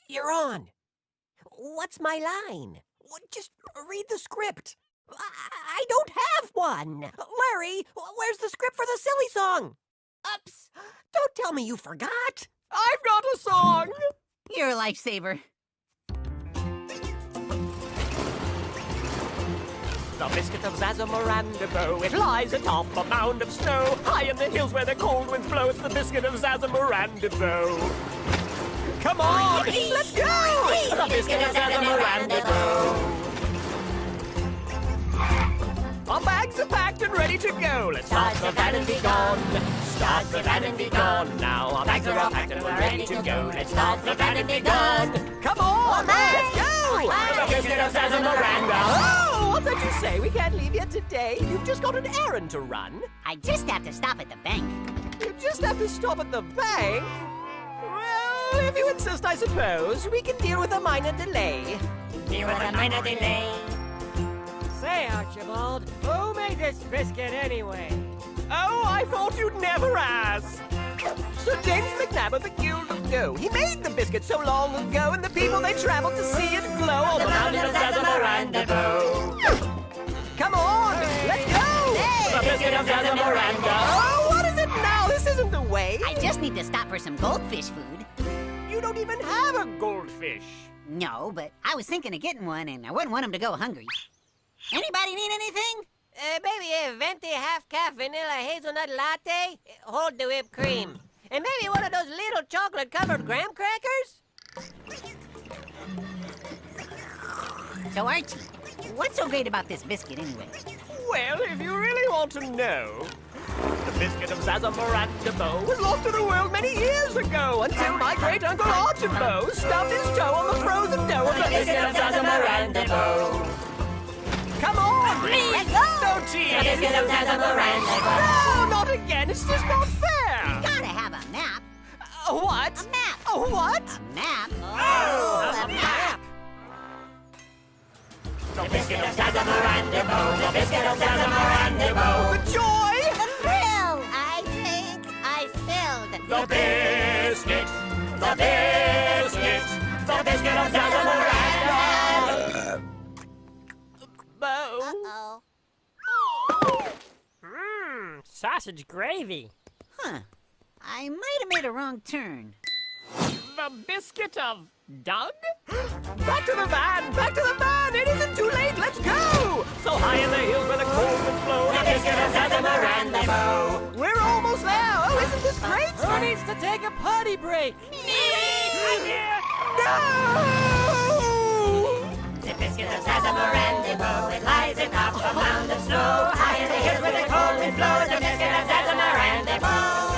You're on. What's my line? Just read the script. I don't have one. Larry, where's the script for the silly song? Oops. Don't tell me you forgot. I've got a song. You're a lifesaver. The biscuit of Zazza Miranda bow. It lies atop a mound of snow. High in the hills where the cold winds blow. It's the biscuit of Zazza Miranda bow. Come on, let's go! The biscuit of Zazza Miranda bow. Our bags are packed and ready to go. Let's start the van and be gone. Start the van and be gone. Now our bags are all packed and we're ready to go. Let's start the van and be gone. Come on, let's go! The biscuit of Zazza Miranda. Oh, what's that you say? We can't leave yet today. You've just got an errand to run. I just have to stop at the bank. You just have to stop at the bank? Well, if you insist, I suppose. We can deal with a minor delay. Deal with a minor delay. Say, Archibald, who made this biscuit anyway? Oh, I thought you'd never ask. Sir James McNabb of the Guild of Go. He made the biscuit so long ago, and the people they traveled to see it glow on the mountain of Zazza Miranda bow. Come on, let's go! The biscuit of Zazza Miranda. Oh, what is it now? This isn't the way. I just need to stop for some goldfish food. You don't even have a goldfish. No, but I was thinking of getting one, and I wouldn't want him to go hungry. Anybody need anything? Maybe a venti half-calf vanilla hazelnut latte. Hold the whipped cream. And maybe one of those little chocolate-covered graham crackers? So, Archie, what's so great about this biscuit anyway? Well, if you really want to know, the biscuit of Zazza Miranda bow was lost to the world many years ago until my great-uncle Archibald stubbed his toe on the frozen dough of the biscuit of Zazza Miranda bow. Come on, please! Let's go! No cheese! The biscuit of Zazza Miranda bow. No, not again! It's just not fair! Gotta have a map. What? A map. What? A map? Oh, a map. The biscuit of Zazza Miranda bow. The biscuit of Zazza Miranda bow. The joy! The thrill! I think I spilled. The biscuit! The biscuit! The biscuit of Zazza Miranda bow. Uh-oh. Sausage gravy. Huh. I might have made a wrong turn. The biscuit of Doug? Back to the van! Back to the van! It isn't too late! Let's go! So high in the hills where the cold winds blow. The biscuit of Zazza Miranda bow. We're almost there! Oh, isn't this great? Who needs to take a potty break? No! The biscuit of Zazza Miranda bow. It lies atop a mound of snow. High in the hills where the cold wind blows. The biscuit of Zazza Miranda bow.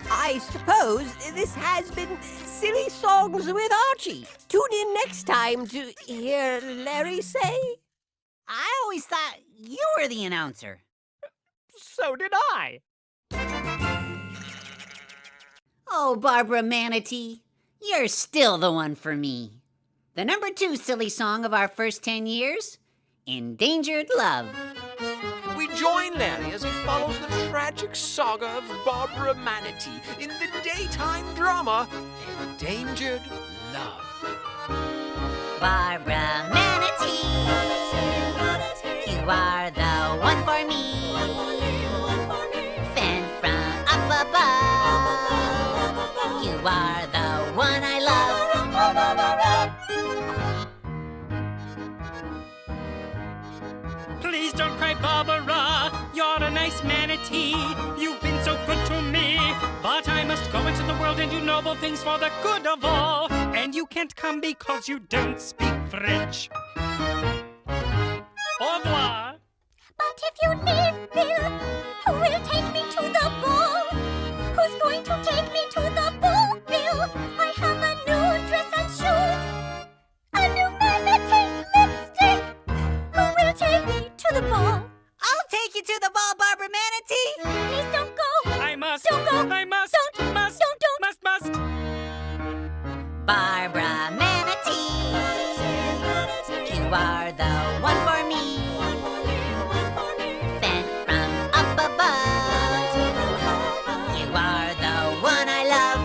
I suppose this has been Silly Songs with Archie. Tune in next time to hear Larry say. I always thought you were the announcer. So did I. Oh, Barbara Manatee, you're still the one for me. The number 2 silly song of our first 10 years, Endangered Love. We join Larry as he follows the tragic saga of Barbara Manatee in the daytime drama, Endangered Love. Barbara Manatee, you are the one for me. Sent from up above, you are the one I love. Please don't cry, Barbara. You're a nice manatee. You've been so good to me. But I must go into the world and do noble things for the good of all. And you can't come because you don't speak French. Au revoir. But if you leave, Bill, who will take me to the ball? Who's going to take me to the ball, Bill? I have a new dress and shoes, a new manatee lipstick. Who will take me to the ball? I'll take you to the ball, Barbara Manatee. Please don't go. I must. Don't go. I must. Don't. Must. Don't. Must. Barbara Manatee, you are the one for me. Sent from up above, you are the one I love.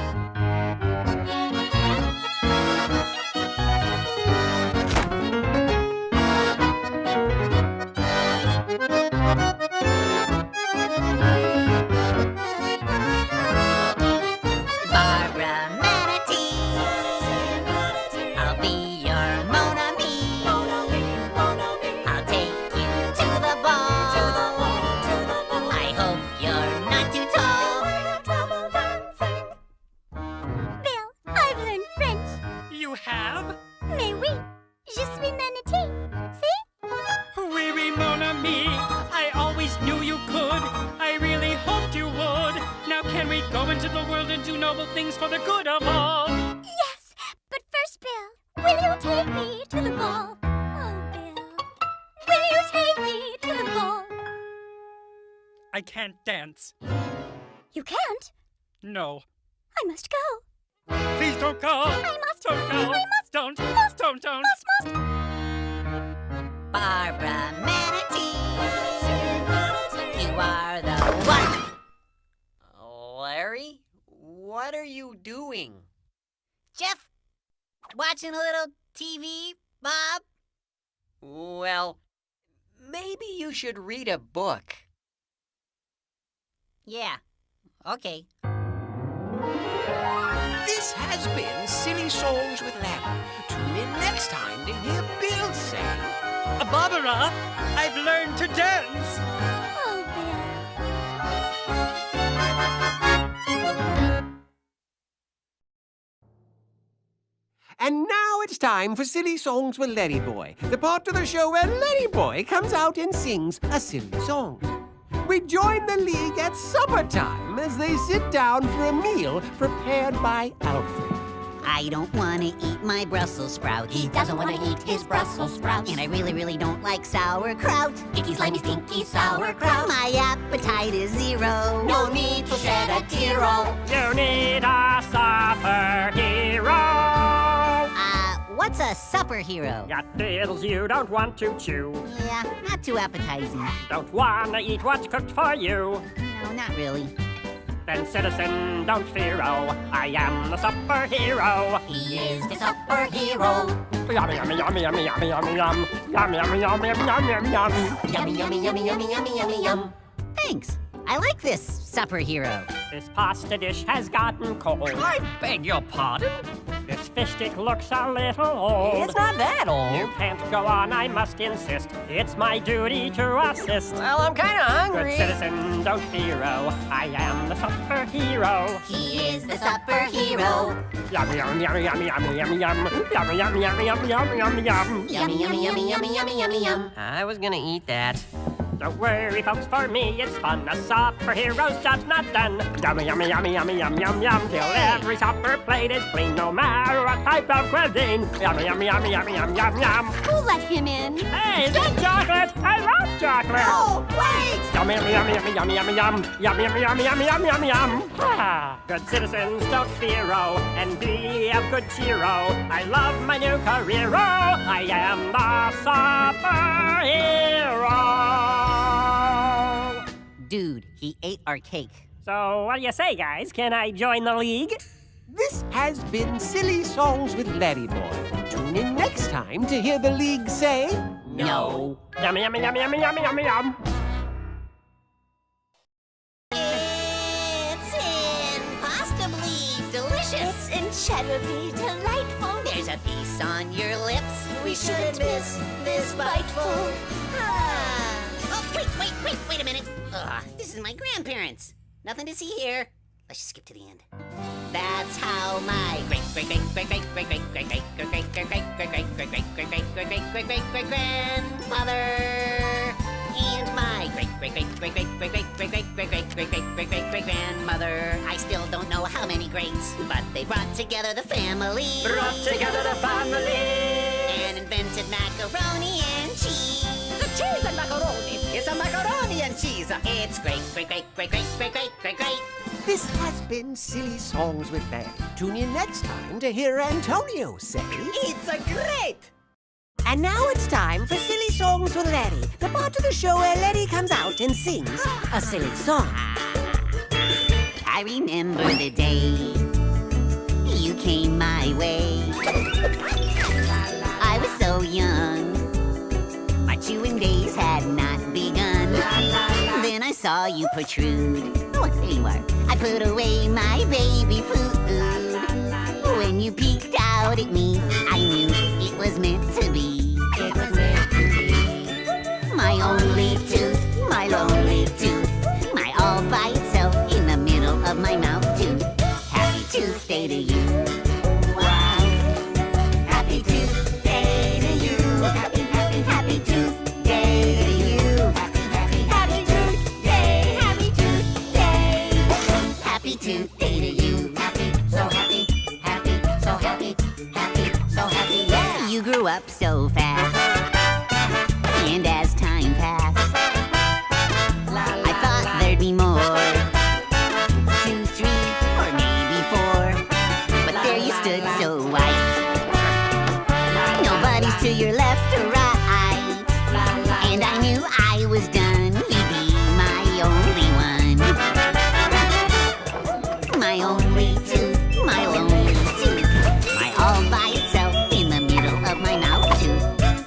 me go into the world and do noble things for the good of all. Yes, but first, Bill, will you take me to the ball? Oh, Bill, will you take me to the ball? I can't dance. You can't. No. I must go. Please don't go. I must. Don't go. I must. Don't. Must. Don't. Must. Barbara Manatee, you are the one. Larry, what are you doing? Jeff, watching a little TV, Bob? Well, maybe you should read a book. Yeah, okay. This has been Silly Songs with Larry. Tune in next time to hear Bill sing. Barbara, I've learned to dance. Oh, Bill. And now it's time for Silly Songs with Larry Boy, the part of the show where Larry Boy comes out and sings a silly song. We join the league at Suppertime as they sit down for a meal prepared by Alfred. I don't want to eat my Brussels sprouts. He doesn't want to eat his Brussels sprouts. And I really don't like sauerkraut. Icky, slimy, stinky sauerkraut. My appetite is zero. No need to shed a tear. You need a superhero. What's a superhero? Got pills you don't want to chew. Yeah, not too appetizing. Don't wanna eat what's cooked for you. No, not really. Then citizen, don't fear, oh, I am the superhero. He is the superhero. Yummy, yummy, yummy, yummy, yummy, yummy, yum. Yum, yum, yum, yum, yum, yum, yum. Yummy, yummy, yummy, yummy, yummy, yummy, yum. Thanks. I like this superhero. This pasta dish has gotten cold. I beg your pardon? This fish stick looks a little old. It's not that You old. can't go on, I must insist. It's my duty to assist. Well, I'm kind of Good hungry. citizen, don't fear, oh, I am the superhero. He is the superhero. Yummy, yummy, yummy, yummy, yummy, yummy, yum. Yummy, yummy, yummy, yummy, yummy, yummy, yum. Yummy, yummy, yummy, yummy, yummy, yummy, yum. I was gonna eat that. Don't worry, folks, for me it's fun. A superhero's job's not done. Yummy, yummy, yummy, yummy, yum, yum, yum. Till every supper plate is clean, no matter what type of cuisine. Yummy, yummy, yummy, yummy, yum, yum, yum. Who let him in? Hey, is that chocolate? I love chocolate. Oh, wait! Yummy, yummy, yummy, yummy, yummy, yummy, yum. Yummy, yummy, yummy, yummy, yummy, yummy, yum. Ah, good citizens, don't fear, oh, and be of good cheer, oh. I love my new career, oh. I am the superhero. Dude, he ate our cake. So, what do you say, guys? Can I join the league? This has been Silly Songs with Larry Boy. Tune in next time to hear the league say No. Yummy, yummy, yummy, yummy, yummy, yummy, yum. It's impossibly delicious. It's incredibly delightful. There's a piece on your lips. We shouldn't miss this biteful. Oh, wait a minute. This is my grandparents. Nothing to see here. Let's just skip to the end. That's how my grandmother and my grandmother. I still don't know how many greats, but they brought together the family. And invented macaroni and cheese. cheese and macaroni. It's a macaroni and cheese. It's great. This has been Silly Songs with Larry. Tune in next time to hear Antonio say It's a great. And now it's time for Silly Songs with Larry, the part of the show where Larry comes out and sings a silly song. I remember the day you came my way. I was so young, my chewing days had not begun. Then I saw you protrude. Oh, there you are. I put away my baby food. When you peeked out at me, I knew it was meant to be. It was meant to be. My only tooth, my lonely tooth, my all by itself in the middle of my mouth tooth. Happy Tooth Day to you. Wow. Happy Tooth Day to you. Happy Tooth Day to you. Happy Tooth Day. Happy Tooth Day. Happy Tooth Tuesday to you. Happy, so happy, happy, so happy, happy, so happy, yeah. You grew up so fast, and as time passed, I thought there'd be more. 2, 3, or maybe 4. But there you stood so white. Nobody's to your left or right. And I knew I was done. You'd be my only one. My only tooth, my lonely tooth. My all by itself in the middle of my mouth tooth.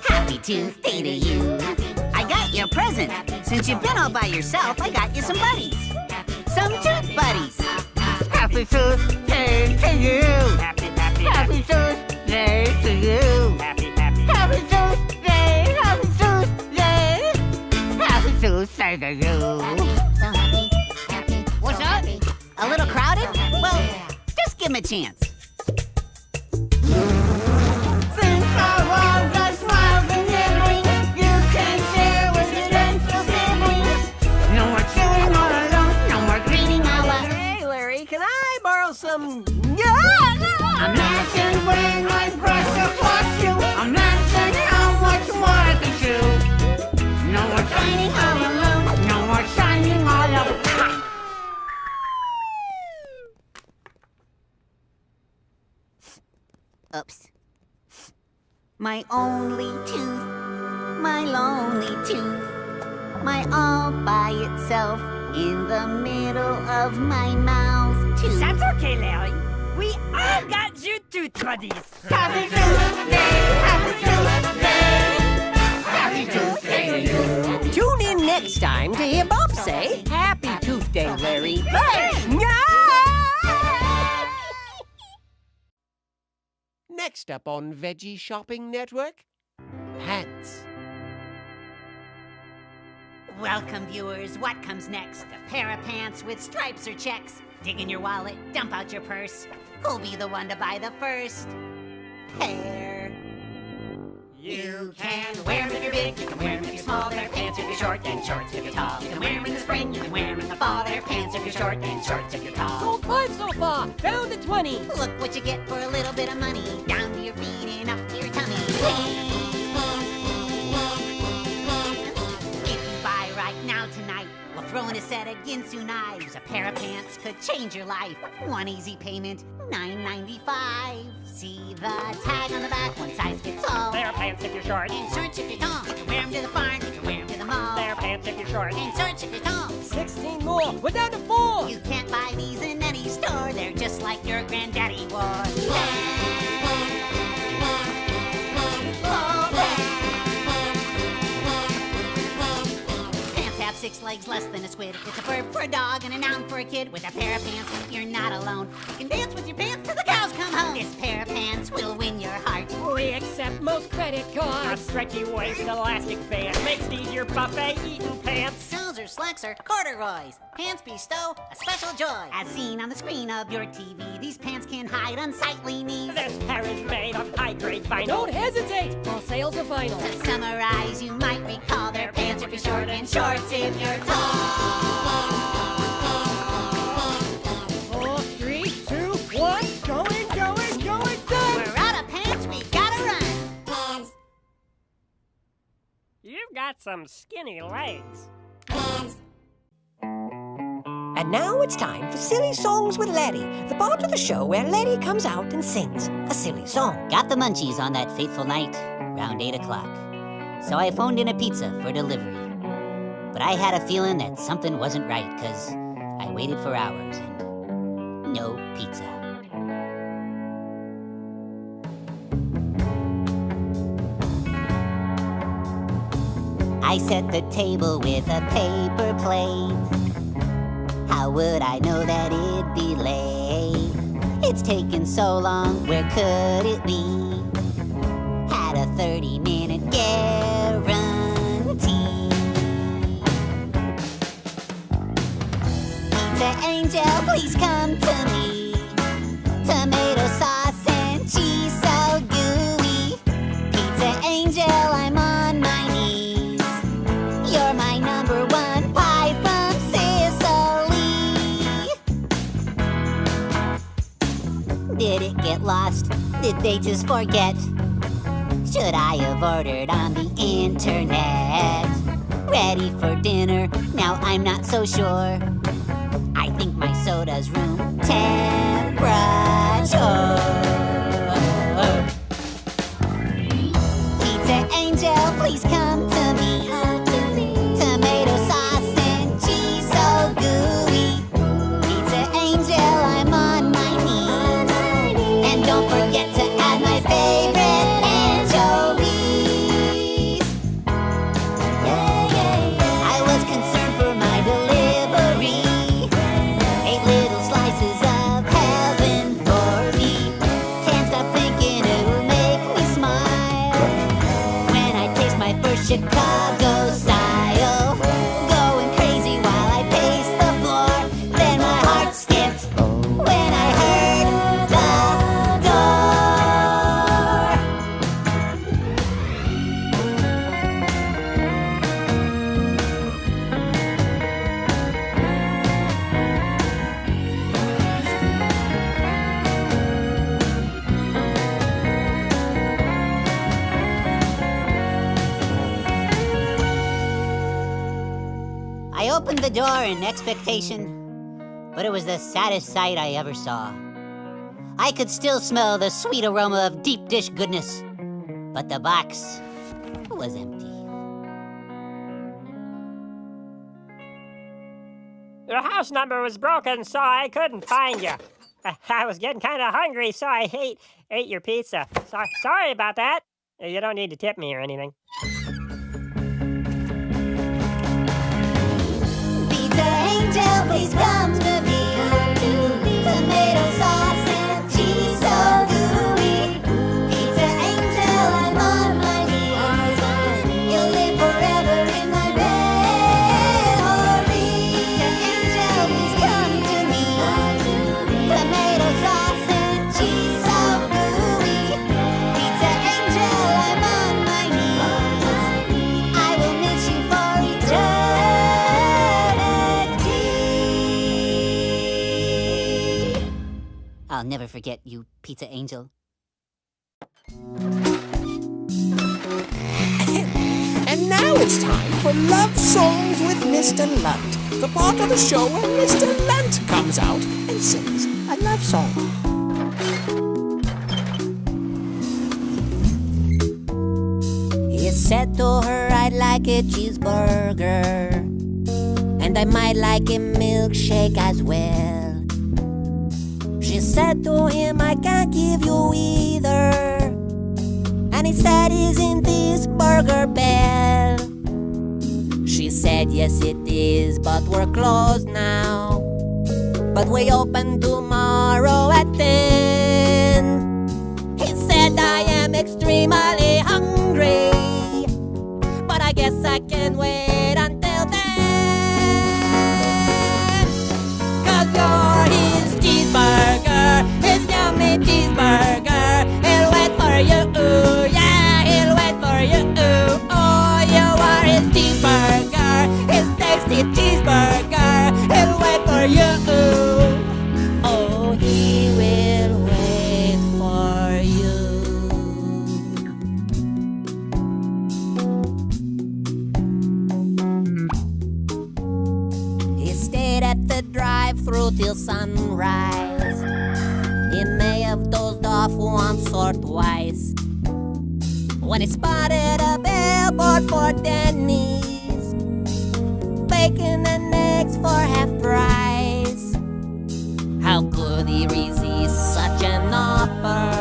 Happy Tuesday to you. I got you a present. Since you've been all by yourself, I got you some buddies. Some tooth buddies. Happy Tuesday to you. Happy Tuesday to you. Happy Tuesday, happy Tuesday. Happy Tuesday to you. So happy, happy. What's up? A little crowded? Well, just give him a chance. Think of all the smiles and memories you can share with your gentle siblings. No more chewing all alone, no more greeting all alone. Hey, Larry, can I borrow some... Imagine when I brush across you. Imagine how much more I can chew. No more shining all alone, no more shining all alone. Oops. My only tooth, my lonely tooth, my all by itself in the middle of my mouth tooth. That's okay, Larry. We all got you tooth buddies. Happy Tuesday, happy Tuesday, happy Tuesday to you. Tune in next time to hear Bob say, Happy Tuesday, Larry. Next up on Veggie Shopping Network, pants. Welcome, viewers. What comes next? A pair of pants with stripes or checks. Dig in your wallet, dump out your purse. Who'll be the one to buy the first pair? You can wear them if you're big, you can wear them if you're small. They're pants if you're short, and shorts if you're tall. You can wear them in the spring, you can wear them in the fall. They're pants if you're short, and shorts if you're tall. Sold 5 so far, down to 20. Look what you get for a little bit of money. Down to your feet and up to your tummy. If you buy right now tonight, we'll throw in a set of Ginsu knives. A pair of pants could change your life. One easy payment, $9.95. See the tag on the back, one size fits all. They're pants if you're short. And shorts if you're tall. You can wear them to the farm, you can wear them to the mall. They're pants if you're short. And shorts if you're tall. 16 more, we're down to 4. You can't buy these in any store. They're just like your granddaddy wore. Pants have 6 legs, less than a squid. It's a verb for a dog and a noun for a kid. With a pair of pants, you're not alone. You can dance with your pants till the cows come home. This pair of pants will win your heart. We accept most credit cards. A stretchy waist elastic band makes these your buffet eating pants. Trousers, slacks, or corduroys. Pants bestow a special joy. As seen on the screen of your TV, these pants can hide unsightly knees. This pair is made of high-grade vinyl. Don't hesitate, all sales are final. To summarize, you might recall they're pants if you're short and shorts if you're tall. 4, 3, 2, 1, going, done. We're out of pants, we gotta run. You've got some skinny legs. And now it's time for Silly Songs with Larry, the part of the show where Larry comes out and sings a silly song. Got the munchies on that fateful night, around 8 o'clock. So I phoned in a pizza for delivery. But I had a feeling that something wasn't right, 'cause I waited for hours and no pizza. I set the table with a paper plate. How would I know that it'd be late? It's taken so long, where could it be? Had a 30-minute guarantee. Pizza Angel, please come to me. Tomato sauce and cheese so gooey. Pizza Angel, I'm on my knees. You're my number one pie from Sicily. Did it get lost? Did they just forget? Should I have ordered on the internet? Ready for dinner, now I'm not so sure. I think my soda's room temperature. Pizza Angel, please come to me. Tomato sauce and cheese so gooey. Pizza Angel, I'm on my knees. And don't forget to add my favorite anchovies. I was concerned for my delivery. 8 little slices of heaven for me. Can't stop thinking it will make me smile when I taste my first Chicago style. Going crazy while I pace the floor. Then my heart skipped when I heard the door. I opened the door in expectation, but it was the saddest sight I ever saw. I could still smell the sweet aroma of deep dish goodness, but the box was empty. Your house number was broken, so I couldn't find you. I was getting kind of hungry, so I ate your pizza. Sorry about that. You don't need to tip me or anything. Pizza Angel, please come to me. Tomato sauce and cheese so gooey. Pizza Angel, I'm on my knees. You'll live forever in my memory. Pizza Angel, please come to me. Tomato sauce and cheese so gooey. Pizza Angel, I'm on my knees. I will miss you for eternity. I'll never forget you, Pizza Angel. And now it's time for Love Songs with Mr. Lunt, the part of the show where Mr. Lunt comes out and sings a love song. He said to her, I'd like a cheeseburger, and I might like a milkshake as well. She said to him, I can't give you either. And he said, isn't this Burger Bell? She said, yes it is, but we're closed now. But we open tomorrow at 10. He said, I am extremely hungry, but I guess I can wait until then. 'Cause you're his cheeseburger, his yummy cheeseburger. He'll wait for you, yeah, he'll wait for you. Oh, you are his cheeseburger, his tasty cheeseburger. He'll wait for you. Oh, he will wait for you. He stayed at the drive-thru till sunrise. He may have dozed off once or twice when he spotted a billboard for Denny's, bacon and eggs for half price. How could he resist such an offer?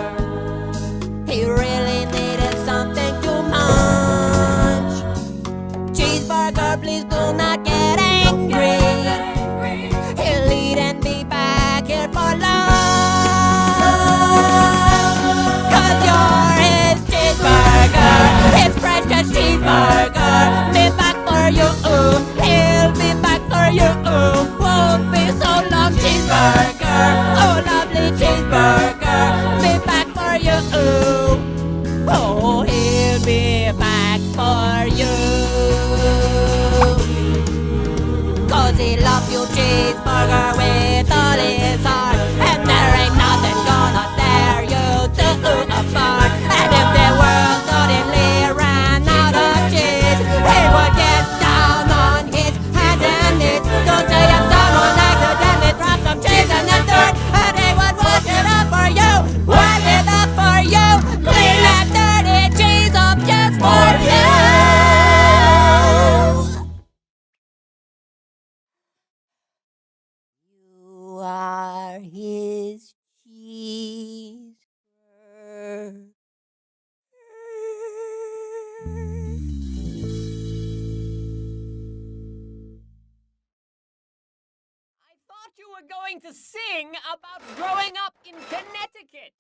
He really needed something to munch. Cheeseburger, please do not get angry. He'll eat and be back here for lunch. 'Cause you're his cheeseburger, his precious cheeseburger. Be back for you, he'll be back for you. Won't be so long, cheeseburger. Oh, lovely cheeseburger. Be back for you. Oh, he'll be back for you. his cheeseburger. I thought you were going to sing about growing up in Connecticut.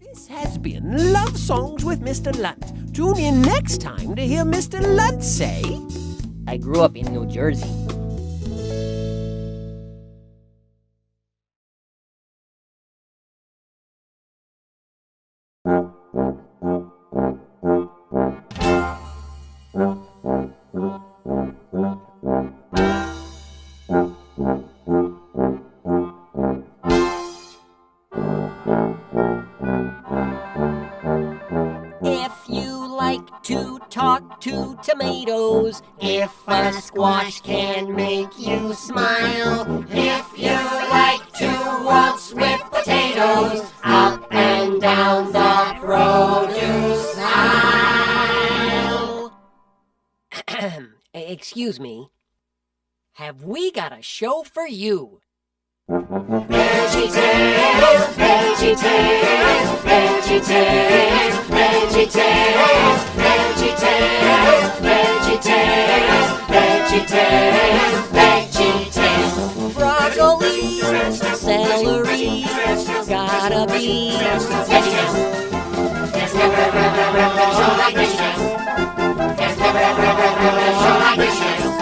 This has been Love Songs with Mr. Lunt. Tune in next time to hear Mr. Lunt say, I grew up in New Jersey. If you like to talk to tomatoes, if a squash can make you smile, if you like to waltz with potatoes, up and down the produce aisle. Excuse me. Have we got a show for you? VeggieTales, VeggieTales, VeggieTales, VeggieTales, VeggieTales, VeggieTales, VeggieTales, VeggieTales. Broccoli, celery, gotta be VeggieTales. There's never a show like VeggieTales. There's never a show like VeggieTales.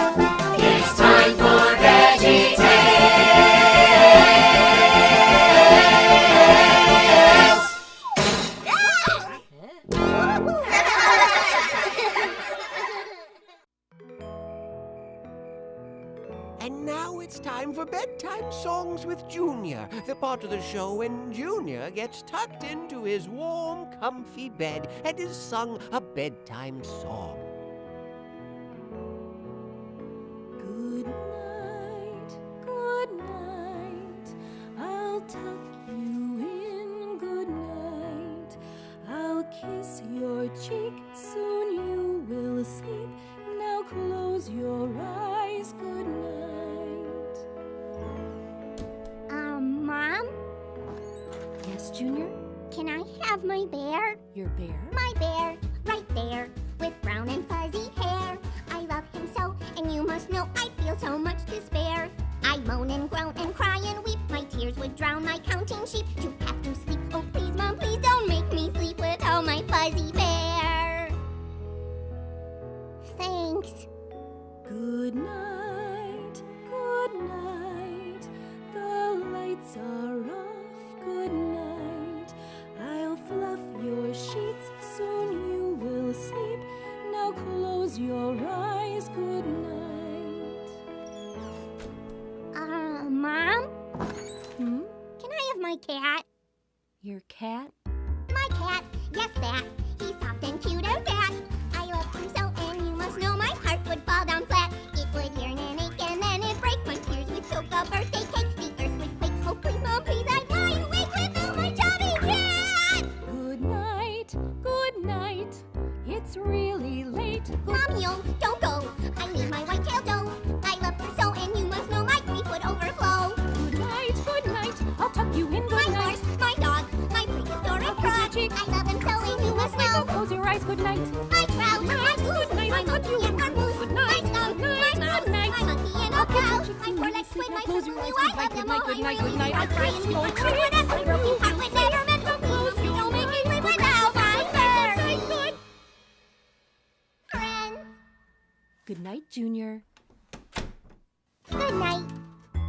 It's time for VeggieTales. And now it's time for Bedtime Songs with Junior, the part of the show when Junior gets tucked into his warm, comfy bed and is sung a bedtime song. Good night, good night. I'll tuck you in. Good night. I'll kiss your cheek. Soon you will sleep. Now close your eyes. Good night. Mom, Yes, Junior? can I have my bear? Your bear? My bear, right there, with brown and fuzzy hair. I love him so, and you must know I feel so much to spare. I moan and groan and cry and weep. My tears would drown my counting sheep. To have to sleep, oh please, Mom, please don't make me sleep without my fuzzy bear. Thanks. Good night, good night. The lights are off. Good night. I'll fluff your sheets. Soon you will sleep. Now close your eyes. Good night. Mom, Hmm? can I have my cat? Your cat? My cat, yes that. He's soft and cute and fat. I love him so, and you must know my heart would fall down flat. It would yearn and ache and then it'd break. My tears would choke a birthday cake. The earth would quake. Oh please, Mom, please, I'd lie awake without my chubby cat. Good night, good night. It's really late. Mommy, oh, don't go. I need my white-tailed doe. I love her so, and you must know my grief would overflow. Good night, good night. I'll tuck you in. Good My night. horse, my dog, my prehistoric I'll kiss your frog. cheek. I love him so, and you must know. Close your eyes. Good night. My trout, my goose, Good night, my I'll tuck monkey you in. and our moose, Good my night, skunk, good my night, mouse, good night. my monkey and a I'll kiss cow, your cheeks my and poor you legs sleep. squid, Now my close foot, your eyes. you, Good I night, love good them night, all. good I night, really good night. do. I'll I cry kiss and your weep. My cheeks. broken heart would never meant for me. You don't make me sleep without my fur. Friends, Good night, Junior. good night.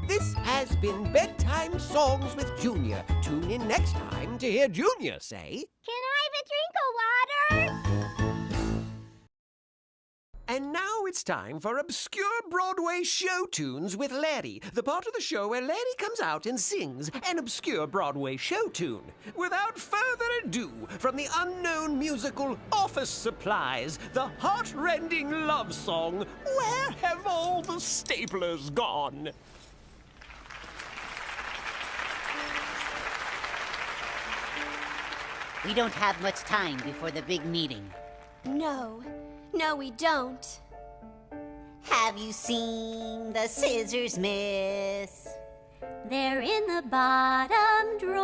This has been Bedtime Songs with Junior. Tune in next time to hear Junior say, Can I have a drink of water? And now it's time for obscure Broadway show tunes with Larry, the part of the show where Larry comes out and sings an obscure Broadway show tune. Without further ado, from the unknown musical Office Supplies, the heart-rending love song, Where Have All the Staplers Gone? We don't have much time before the big meeting. No, we don't. Have you seen the scissors, miss? They're in the bottom drawer.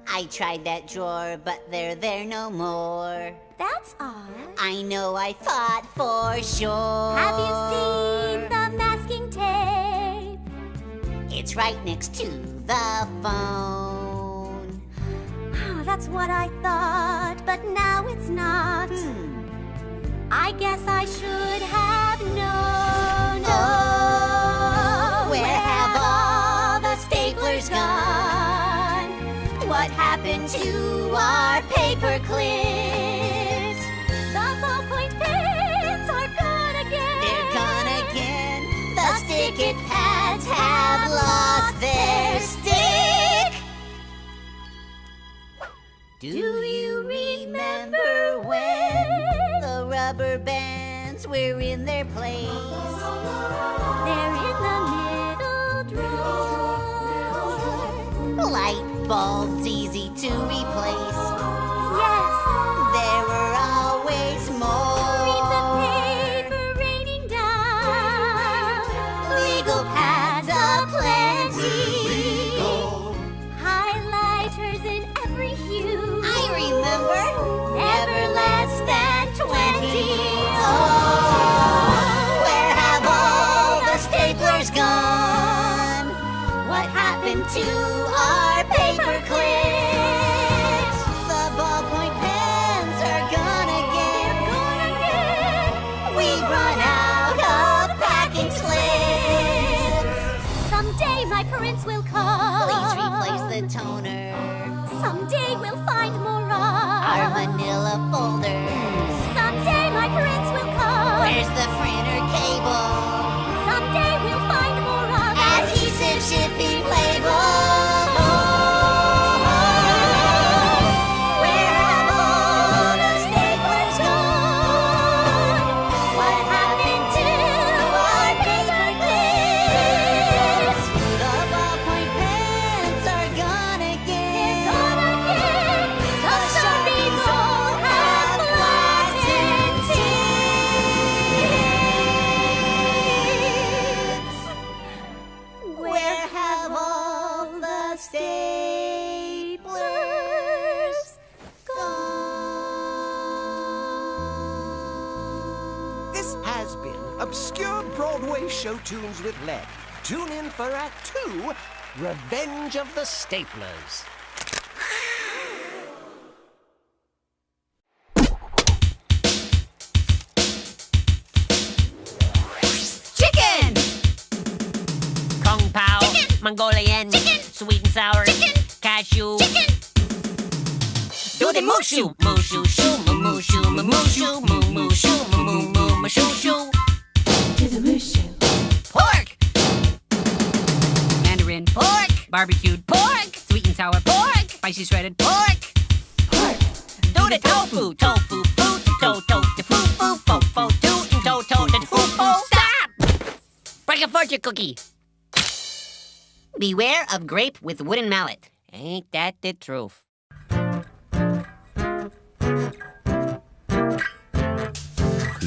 I tried that drawer, but they're there no more. That's odd. I know, I thought for sure. Have you seen the masking tape? It's right next to the phone. Oh, that's what I thought, but now it's not. I guess I should have known. Oh, where have all the staplers gone? What happened to our paper clips? The ballpoint pens are gone again. They're gone again. The stick-it pads have lost their stick. Do you remember when the rubber bands were in their place? They're in the middle drawer. Light bulbs easy to replace. Yes. There were always Reams of more. paper raining down. Legal pads aplenty. Highlighters in every hue. I remember. Never less than 20. Oh, where have all the staplers gone? What happened to our paper clips? The ballpoint pens are gone again. We've run out of packing slips. Someday my prince will come. Please replace the toner. Someday we'll find more Our manila folders. Someday my prince will come. Where's the printer cable? Someday we'll find more of Adhesive shipping label. Where have all the staplers gone? What happened to our paper clips? The ballpoint pens are gone again. The Sharpies all have flattened tips. Where have all the staplers gone? This has been Obscure Broadway Show Tunes with Lead. Tune in for Act 2, Revenge of the Staplers. Chicken! Kung Pao, Chicken. Mongolian, Chicken. sweet and sour, Chicken. cashew. Chicken! Do the mooshu, mooshu, shoo, mooshu, mooshu, mooshu, mooshu, shoo. Pork, Mandarin pork, barbecued pork, sweet and sour pork, spicy shredded pork. Do the tofu, tofu, foo, to, to, foo, foo, fo, fo, do, and to, the foo, fo. Stop! Break a fortune cookie. Beware of grape with wooden mallet. Ain't that the truth?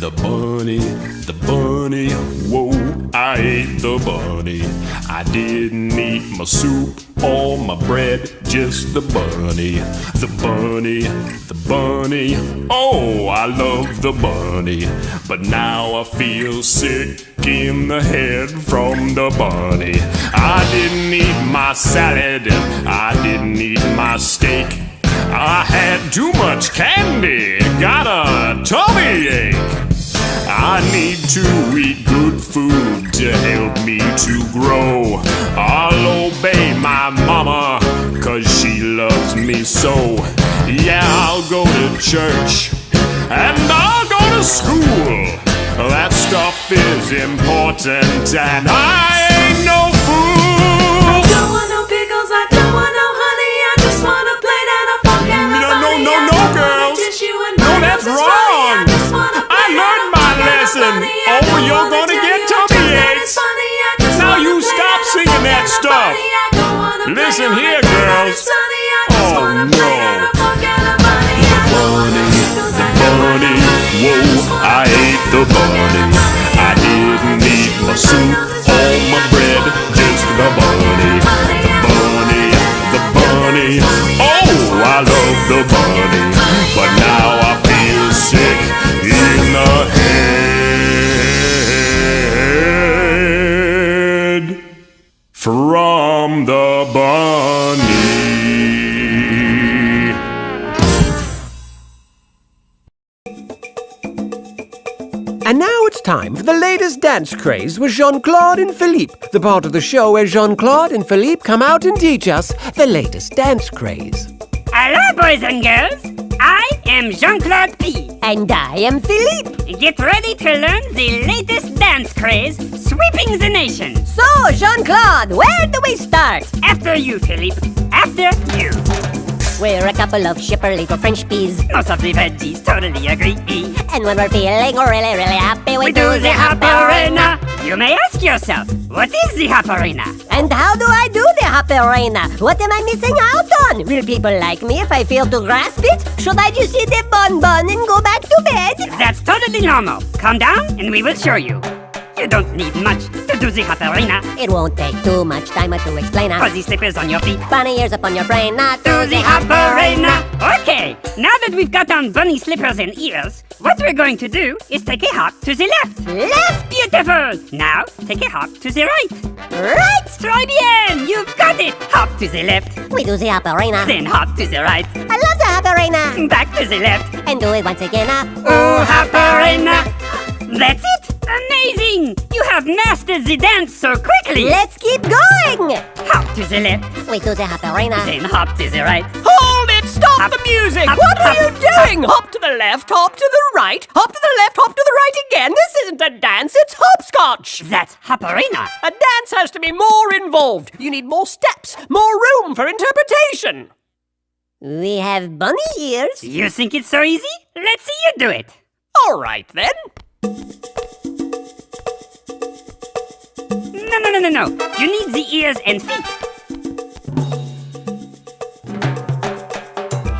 The bunny, whoa, I ate the bunny. I didn't eat my soup or my bread, just the bunny, the bunny, the bunny. Oh, I love the bunny, but now I feel sick in the head from the bunny. I didn't eat my salad, I didn't eat my steak. I had too much candy, got a tummy ache. I need to eat good food to help me to grow. I'll obey my mama, 'cause she loves me so. Yeah, I'll go to church and I'll go to school. That stuff is important and I ain't no fool. I don't want no pickles, I don't want no honey. I just want a plate and a fork and a bunny. No, girls. No, that's wrong. I learned my lesson. Oh, you're gonna get tummy aches. Now you stop singing that stuff. Listen here, girls. Oh, no. The bunny, whoa, I ate the bunny. I didn't eat my soup or my bread, from the bunny. And now it's time for the latest dance craze with Jean-Claude and Philippe, the part of the show where Jean-Claude and Philippe come out and teach us the latest dance craze. Hello, boys and girls. I am Jean-Claude P. And I am Philippe. Get ready to learn the latest dance craze sweeping the nation. So, Jean-Claude, where do we start? After you, Philippe. After you. We're a couple of shipper little French peas. Most of the veggies totally agree. And when we're feeling really, really happy, We do the hopperena. You may ask yourself, what is the hopperena? And how do I do the hopperena? What am I missing out on? Will people like me if I fail to grasp it? Should I just eat a bonbon and go back to bed? That's totally normal. Calm down and we will show you. You don't need much to do the hopperena. It won't take too much time to explain. Fuzzy slippers on your feet. Bunny ears up on your brain. Do the hopperena. Okay, now that we've got on bunny slippers and ears, what we're going to do is take a hop to the left. Left! Beautiful! Now, take a hop to the right. Right! Très bien! You've got it! Hop to the left, We do the hopperena. then hop to the right, I love the hopperena. back to the left. And do it once again. Ooh, hopperena! That's it! Amazing! You have mastered the dance so quickly! Let's keep going. Hop to the left, We do the hopperena. then hop to the right. Hold it! Stop Hop, the music! hop, What are hop, you doing? Hop to the left, hop to the right, hop to the left, hop to the right again. This isn't a dance, it's hopscotch. That's hopperena. A dance has to be more involved. You need more steps, more room for interpretation. We have bunny ears. You think it's so easy? Let's see you do it. All right, then. No. You need the ears and feet.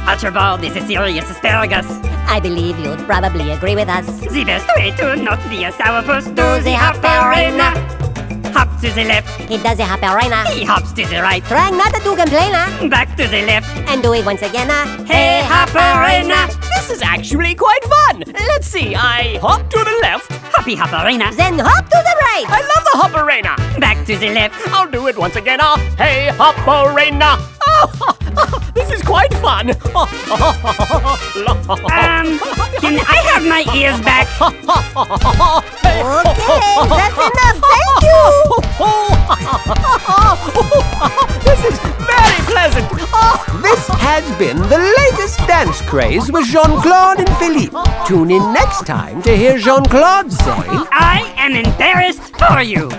Archibald is a serious asparagus. I believe you'd probably agree with us. The best way to not be a sourpuss. Do the hopperena. Hop to the left. He does the hopperena. He hops to the right. Trying not to complain, Back to the left. and do it once again. Hey, hopperena. This is actually quite fun. Let's see, I hop to the left. Hoppy hopperena. Then hop to the right. I love the hopperena. Back to the left. I'll do it once again. Hey, hopperena. This is quite fun. Can I have my ears back? Okay, that's enough. Thank you. This is very pleasant. This has been the latest dance craze with Jean-Claude and Philippe. Tune in next time to hear Jean-Claude say, I am embarrassed for you.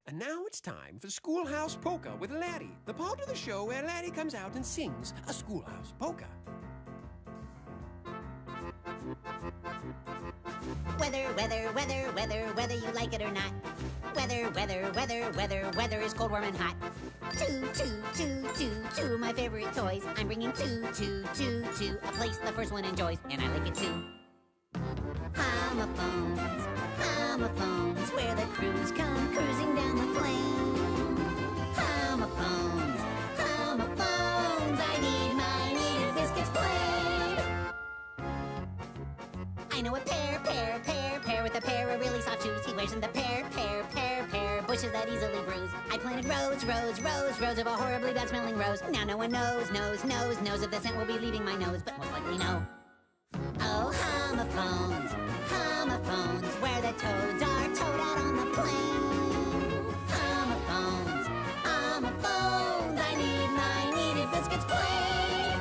And now it's time for Schoolhouse Polka with Laddie, the part of the show where Laddie comes out and sings a schoolhouse polka. Whether you like it or not. Weather is cold, warm, and hot. Two, my favorite toys. I'm bringing two. A place the first one enjoys, and I like it too. Homophones, where the crews come cruising down the plain. Homophones, I need my needed biscuits plain. I know a pear with a pair of really soft shoes. He wears in the pear, bushes that easily bruise. I planted rows of a horribly bad smelling rose. Now no one knows if the scent will be leaving my nose, but most likely no. Oh, homophones, where the toads are towed out on the plain. Homophones, I need my needed biscuits plain.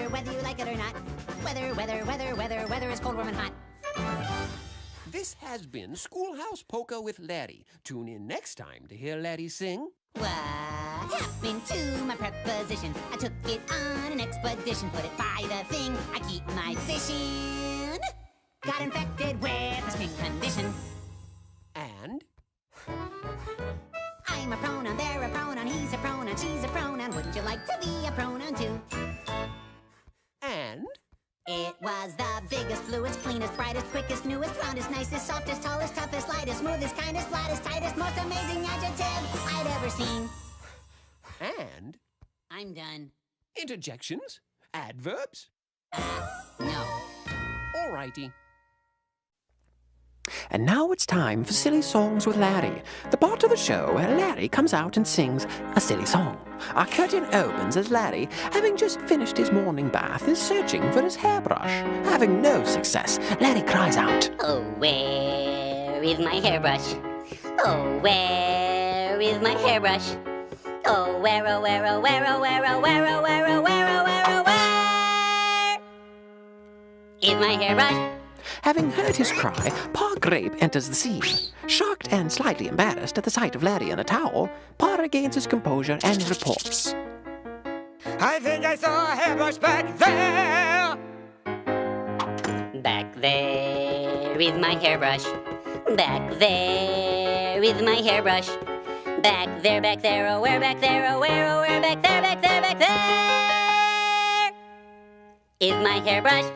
Whether you like it or not. Weather is cold, warm, and hot. This has been Schoolhouse Polka with Laddie. Tune in next time to hear Laddie sing. What happened to my preposition? I took it on an expedition, put it by the thing. I keep my fishing. Got infected with a skin condition. And I'm a pronoun, they're a pronoun, he's a pronoun, she's a pronoun. Wouldn't you like to be a pronoun too? And It was the biggest fluest, cleanest, brightest, quickest, newest, roundest, nicest, softest, tallest, toughest, lightest, smoothest, kindest, flattest, tightest, most amazing adjective I'd ever seen. And I'm done. interjections, adverbs. No. Alrighty. And now it's time for Silly Songs with Larry, the part of the show where Larry comes out and sings a silly song. Our curtain opens as Larry, having just finished his morning bath, is searching for his hairbrush. Having no success, Larry cries out, Oh, where is my hairbrush? Oh, where is my hairbrush? Oh, where, oh, where, oh, where, oh, where, oh, where, oh, where, oh, where, oh, where, oh, where is my hairbrush? Having heard his cry, Pa Grape enters the scene. Shocked and slightly embarrassed at the sight of Larry in a towel, Pa regains his composure and reports. I think I saw a hairbrush back there. Back there is my hairbrush. Back there is my hairbrush. Back there, oh, where, back there, oh, where, back there, back there, back there is my hairbrush.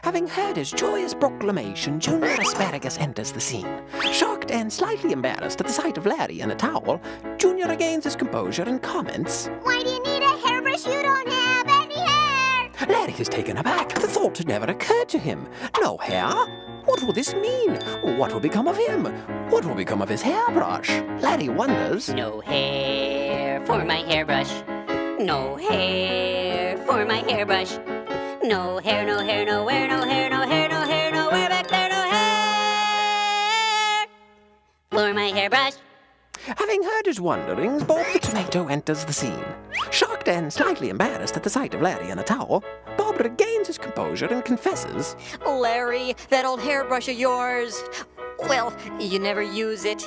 Having heard his joyous proclamation, Junior Asparagus enters the scene. Shocked and slightly embarrassed at the sight of Larry in a towel, Junior regains his composure and comments, Why do you need a hairbrush? You don't have any hair. Larry is taken aback. The thought had never occurred to him. No hair? What will this mean? What will become of him? What will become of his hairbrush? Larry wonders. No hair for my hairbrush. No hair for my hairbrush. No hair, no hair, nowhere, no hair, no hair, no hair, nowhere, back there, no hair for my hairbrush. Having heard his wanderings, Bob the Tomato enters the scene. Shocked and slightly embarrassed at the sight of Larry in a towel, Bob regains his composure and confesses, Larry, that old hairbrush of yours. Well, you never use it.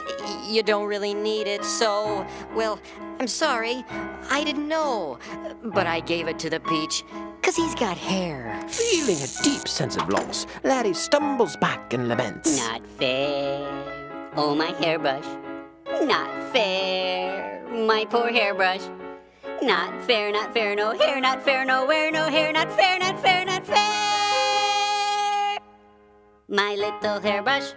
You don't really need it, so, well, I'm sorry. I didn't know. But I gave it to the Peach, 'cause he's got hair. Feeling a deep sense of loss, Larry stumbles back and laments. Not fair, oh my hairbrush. Not fair, my poor hairbrush. Not fair, no hair, not fair, nowhere, no hair, not fair, not fair, not fair. My little hairbrush.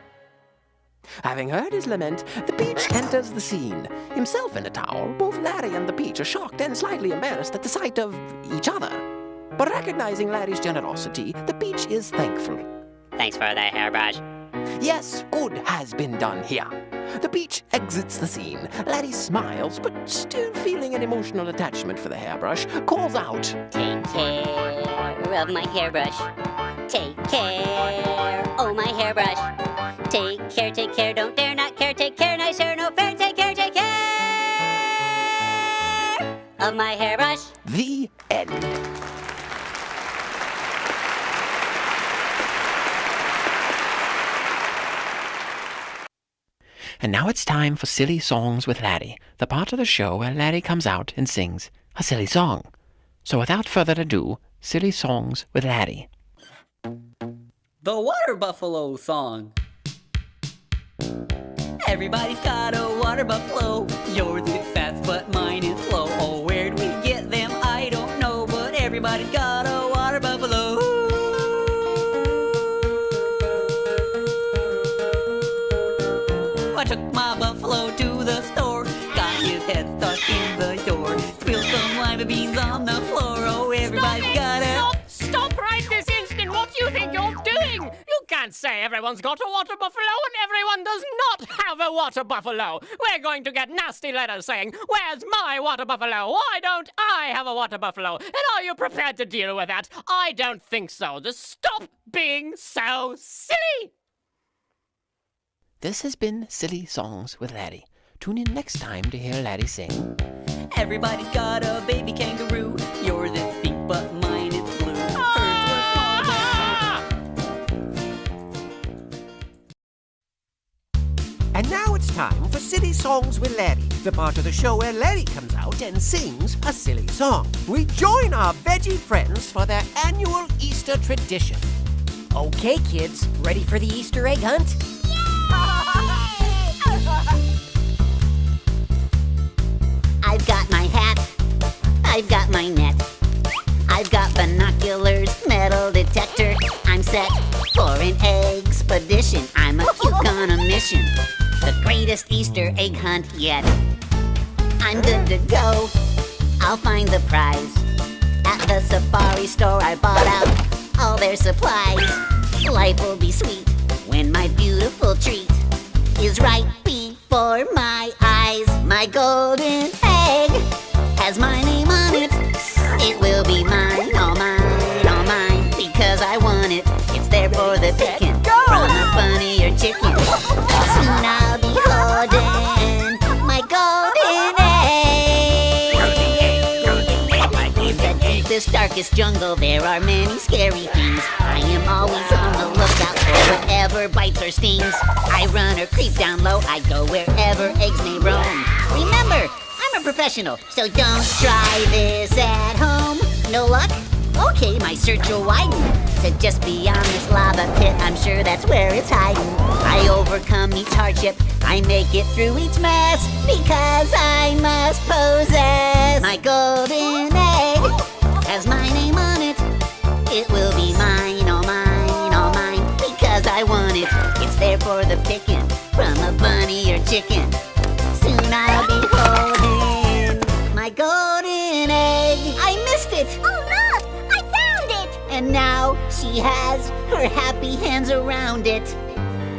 Having heard his lament, the Peach enters the scene. Himself in a towel, both Larry and the Peach are shocked and slightly embarrassed at the sight of each other. But recognizing Larry's generosity, the Peach is thankful. Thanks for the hairbrush. Yes, good has been done here. The Peach exits the scene. Larry smiles, but still feeling an emotional attachment for the hairbrush, calls out, Take care of my hairbrush. Take care, oh my hairbrush. Take care, don't dare not care. Take care, nice hair, no fair. Take care of my hairbrush. The end. And now it's time for Silly Songs with Larry, the part of the show where Larry comes out and sings a silly song. So without further ado, Silly Songs with Larry. The Water Buffalo song. Everybody's got a water buffalo. Yours is fast, but mine is slow. Oh, where do we get them? I don't know, but everybody's got a water buffalo. I took my buffalo to the store. Got his head stuck in the door. Spilled some lima beans on the floor. Oh, everybody's got it. Stop right this instant! What do you think you're doing? You can't say everyone's got a water buffalo and everyone does not have a water buffalo. We're going to get nasty letters saying, where's my water buffalo? Why don't I have a water buffalo? And are you prepared to deal with that? I don't think so. Just stop being so silly! This has been Silly Songs with Larry. Tune in next time to hear Larry sing. Everybody's got a baby kangaroo. Yours is pink, but mine is blue. Hers was small, And now it's time for Silly Songs with Larry, the part of the show where Larry comes out and sings a silly song. We join our veggie friends for their annual Easter tradition. Okay, kids, ready for the Easter egg hunt? I've got my hat. I've got my net. I've got binoculars, metal detector. I'm set. an expedition. I'm a cuke on a mission. The greatest Easter egg hunt yet. I'm good to go. I'll find the prize. At the safari store I bought out all their supplies. Life will be sweet when my beautiful treat is right before my eyes. My golden egg has my name on it. It will be mine, all mine, because I want it. It's there for the picking, from a bunny or chicken. Soon I'll be holding my golden egg. In the deepest, darkest jungle, there are many scary things. I am always on the lookout for whatever bites or stings. I run or creep down low, I go wherever eggs may roam. Remember, I'm a professional, so don't try this at home. No luck? Okay, my search will widen to just beyond this lava pit. I'm sure that's where it's hiding. I overcome each hardship, I make it through each mess, because I must possess my golden egg. Has my name on it. It will be mine, all mine, because I want it. It's there for the picking, from a bunny or chicken. Soon I'll be holding my golden egg. I missed it. Oh, look! I found it! And now she has her happy hands around it.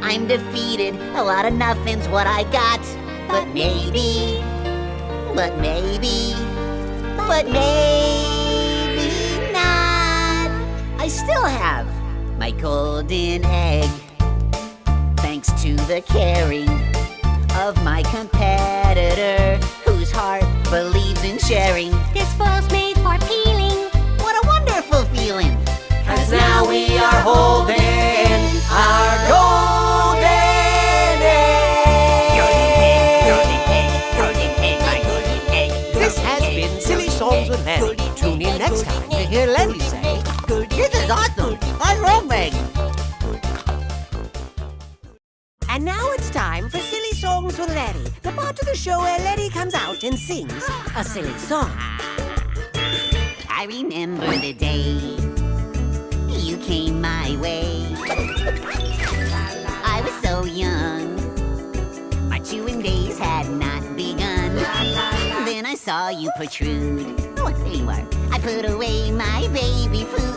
I'm defeated, a lot of nothing's what I got. But maybe not. I still have my golden egg. Thanks to the caring of my competitor, whose heart believes in sharing. This bowl's made for peeling. What a wonderful feeling! 'Cause now we are holding our golden egg. This has been Silly Songs with Larry. Tune in next time to hear Larry say, This is awesome! I love eggs! and now it's time for Silly Songs with Larry, the part of the show where Larry comes out and sings a silly song. I remember the day you came my way. I was so young, my chewing days had not begun. Then I saw you protrude. Oh, there you are. I put away my baby food.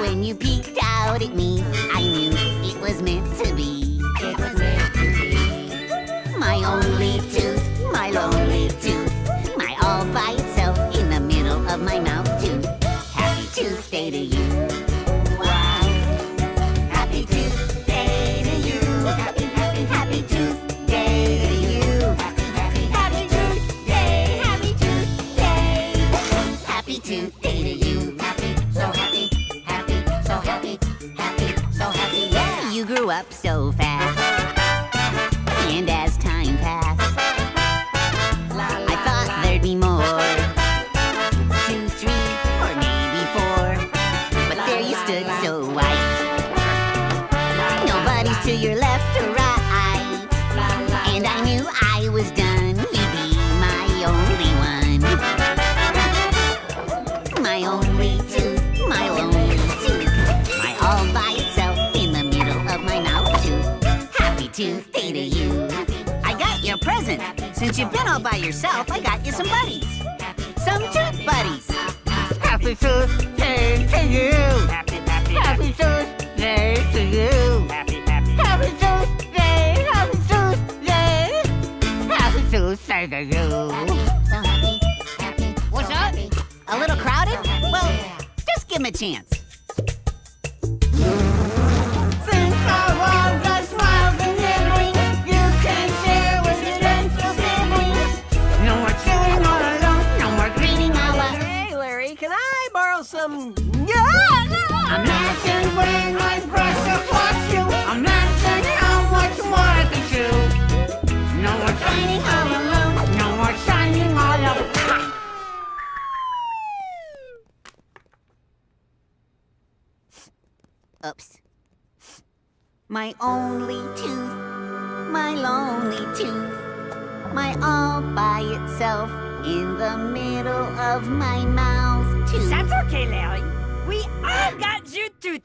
When you peeked out at me, I knew it was meant to be. It was meant to be. My only tooth, my lonely tooth, my all by itself in the middle of my mouth tooth. Happy Tuesday to you. Wow. Happy Tuesday to you. Happy Tuesday to you. Happy Tuesday, happy Tuesday. Happy Tuesday to you. Happy, so happy, so happy, so happy, yeah. You grew up so fast, and as time passed, I thought there'd be more. 2, 3, or maybe 4. But there you stood so white. Nobody's to your left or right. And I knew I was done. You'd be my only one. My only tooth, my lonely tooth, my all by itself in the middle of my mouth tooth. Happy Tuesday to you. I got you a present. Since you've been all by yourself, I got you some buddies. Some tooth buddies. Happy Tuesday to you. Happy Tuesday to you. Happy Tuesday, happy Tuesday. Happy Tuesday to you. So happy. What's up? A little crowded? Well, just give him a chance. Think of all the smiles and memories you can share with your gentle siblings. No more chewing all alone, no more greeting all alone. Hey, Larry, can I borrow some... Imagine when I brush across you. Imagine how much more I can chew. No more shining all alone, no more shining all alone. Oops. My only tooth, my lonely tooth, my all by itself in the middle of my mouth tooth. That's okay, Larry. We all got your tooth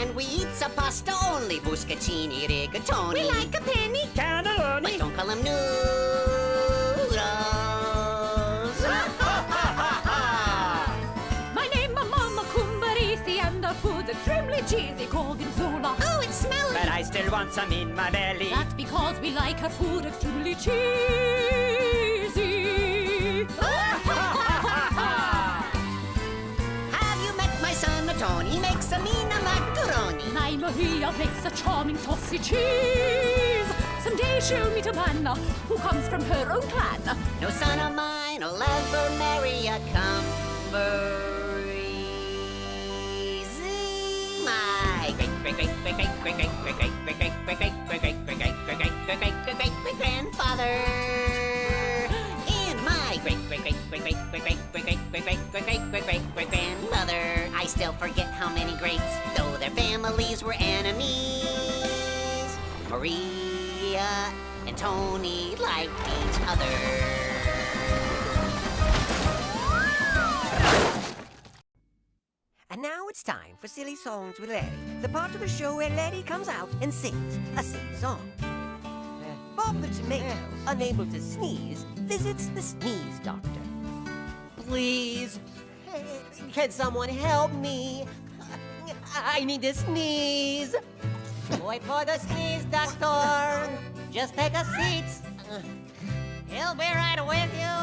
And we eat some pasta only, buscaccini, rigatoni. We like a penny. Cannelloni. But don't call them noodles. My name is Mama Cumbarisi, and the food's extremely cheesy, called Inzola. Oh, it's smelly. But I still want some in my belly. That's because we like our food extremely cheesy. Have you met my son, Tony? Makes a mean macaroni. My Maria makes a charming saucy cheese. Someday she'll meet a man who comes from her own clan. No son of mine will ever marry a Cumbarisi. My great-great-great-great-great-great-great-great-great-great-great-great-great-great-great-great-great-great-grandfather. And my great-great-great-great-great-great-great-great-great-great-great-grandmother. I still forget how many greats, though their families were enemies. Maria and Tony liked each other. And now it's time for Silly Songs with Larry, the part of the show where Larry comes out and sings a silly song. Bob the Tomato, unable to sneeze, visits the sneeze doctor. Please, can someone help me? I need to sneeze. Wait for the sneeze doctor. Just take a seat. He'll be right with you.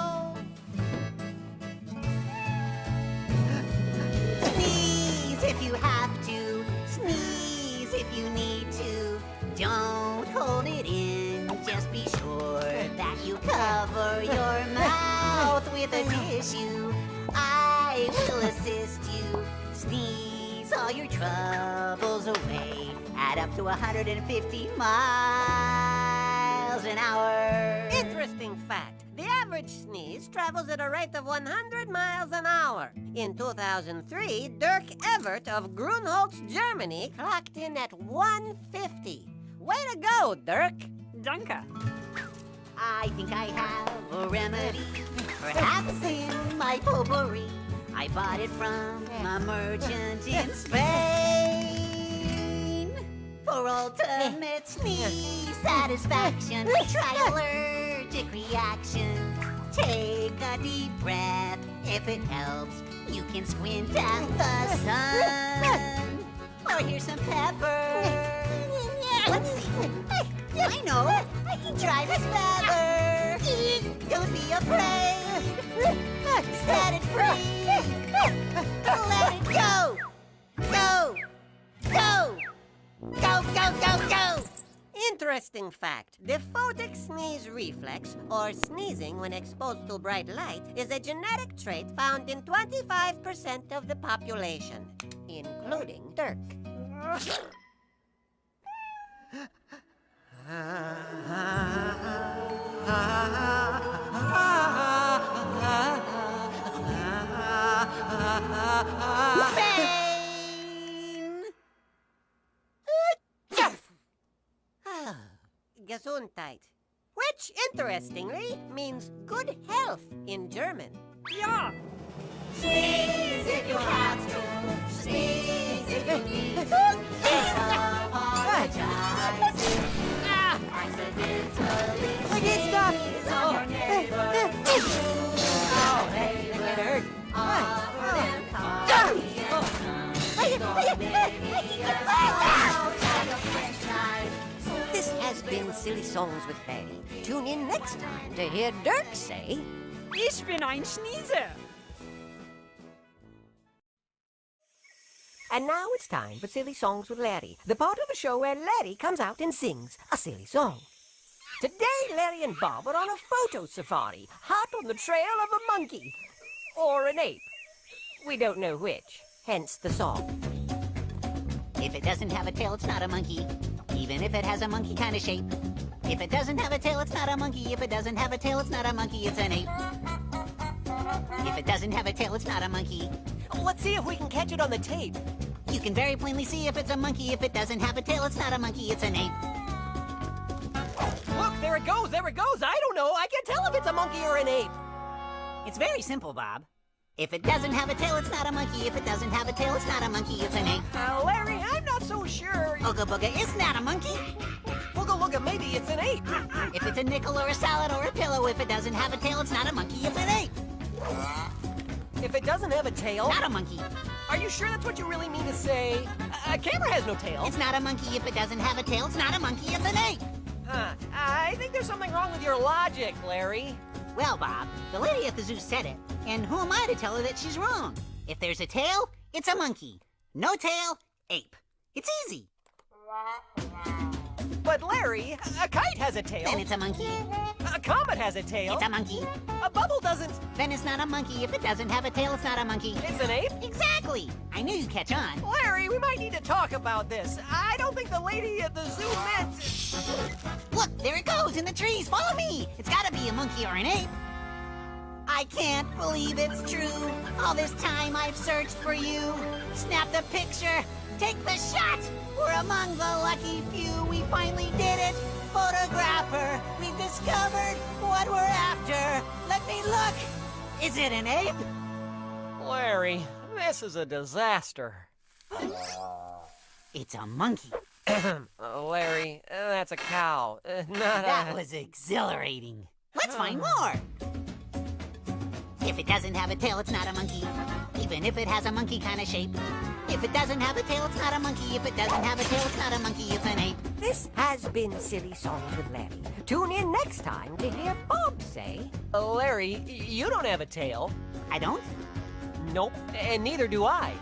Sneeze if you have to. Sneeze if you need to. Don't hold it in. Just be sure that you cover your mouth with a tissue. I will assist you. Sneeze all your troubles away. Add up to 150 miles an hour. Interesting fact. The average sneeze travels at a rate of 100 miles an hour. In 2003, Dirk Evert of Grunholz, Germany, clocked in at 150. Way to go, Dirk. Danke. I think I have a remedy, perhaps in my potpourri. I bought it from a merchant in Spain. For ultimate sneeze satisfaction, try allergic reaction. Take a deep breath. If it helps, you can squint at the sun. Or here's some pepper. Let's see. I know. Try this pepper. Don't be afraid. Set it free. Let it go. Go. Go. Go, go, go, go. Interesting fact. The photic sneeze reflex, or sneezing when exposed to bright light, is a genetic trait found in 25% of the population, including Dirk. Gesundheit, which, interestingly, means good health in German. Ja. Sneeze if you have to. Sneeze if you need to. Apologize if accidentally sneeze on your neighbor. Oh, hey, that hurt. Offer them coffee and This has been Silly Songs with Larry. Tune in next time to hear Dirk say, Ich bin ein Schnieser. And now it's time for Silly Songs with Larry, the part of the show where Larry comes out and sings a silly song. Today, Larry and Bob are on a photo safari, hot on the trail of a monkey. Or an ape. We don't know which, hence the song. If it doesn't have a tail, it's not a monkey. Even if it has a monkey kind of shape. If it doesn't have a tail, it's not a monkey. If it doesn't have a tail, it's not a monkey, it's an ape. If it doesn't have a tail, it's not a monkey. Let's see if we can catch it on the tape. You can very plainly see if it's a monkey. If it doesn't have a tail, it's not a monkey, it's an ape. Look, there it goes, there it goes. I don't know. I can't tell if it's a monkey or an ape. It's very simple, Bob. If it doesn't have a tail, it's not a monkey. If it doesn't have a tail, it's not a monkey, it's an ape. Larry, I'm not so sure. Ooga booga, isn't that a monkey? Ooga looga, maybe it's an ape. If it's a nickel or a salad or a pillow, if it doesn't have a tail, it's not a monkey, it's an ape. If it doesn't have a tail... Not a monkey. Are you sure that's what you really mean to say? A camera has no tail. It's not a monkey if it doesn't have a tail, it's not a monkey, it's an ape. I think there's something wrong with your logic, Larry. Well, Bob, the lady at the zoo said it, and who am I to tell her that she's wrong? If there's a tail, it's a monkey. No tail, ape. It's easy. But Larry, a kite has a tail. Then it's a monkey. A comet has a tail. It's a monkey. A bubble doesn't. Then it's not a monkey. If it doesn't have a tail, it's not a monkey. It's an ape? Exactly. I knew you'd catch on. Larry, we might need to talk about this. I don't think the lady at the zoo meant... Look, there it goes in the trees. Follow me. It's gotta be a monkey or an ape. I can't believe it's true. All this time I've searched for you. Snap the picture. Take the shot. We're among the lucky few. We finally did it. Photographer, we've discovered what we're after. Let me look. Is it an ape? Larry, this is a disaster. It's a monkey. Larry, that's a cow. That was exhilarating. Let's find more. If it doesn't have a tail, it's not a monkey. Even if it has a monkey kind of shape. If it doesn't have a tail, it's not a monkey. If it doesn't have a tail, it's not a monkey, it's an ape. This has been Silly Songs with Larry. Tune in next time to hear Bob say... Larry, you don't have a tail. I don't? Nope, and neither do I.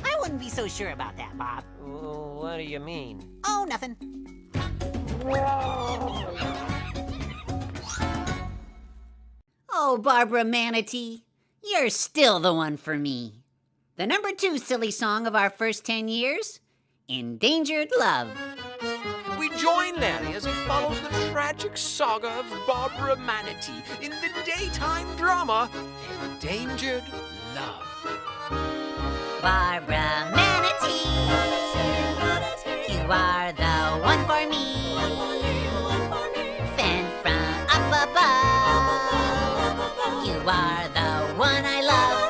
I wouldn't be so sure about that, Bob. What do you mean? Oh, nothing. Oh, Barbara Manatee, you're still the one for me. The number 2 silly song of our first 10 years, Endangered Love. We join Larry as he follows the tragic saga of Barbara Manatee in the daytime drama Endangered Love. Barbara Manatee, you are the one for me. Sent from up above, you are the one I love.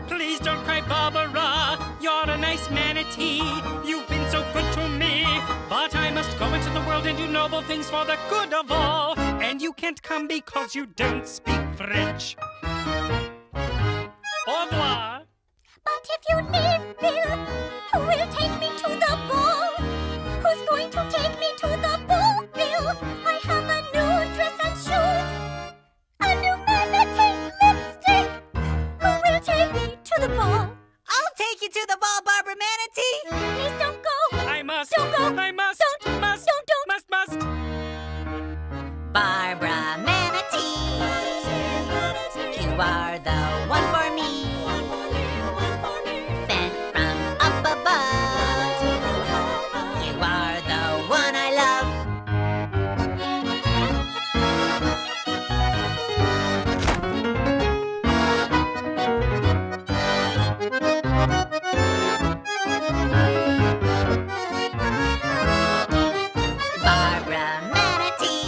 Please don't cry, Barbara. You're a nice manatee. You've been so good to me. But I must go into the world and do noble things for the good of all. And you can't come because you don't speak French. Au revoir. But if you leave, Bill, who will take me to the ball? Who's going to take me to the ball, Bill? I have a new dress and shoes, a new manatee lipstick. Who will take me to the ball? I'll take you to the ball, Barbara Manatee. Please don't go. I must. Don't go. I must. Don't. Must. Don't. Must. Barbara Manatee, you are the one for me. Sent from up above, you are the one I love. Barbara Manatee,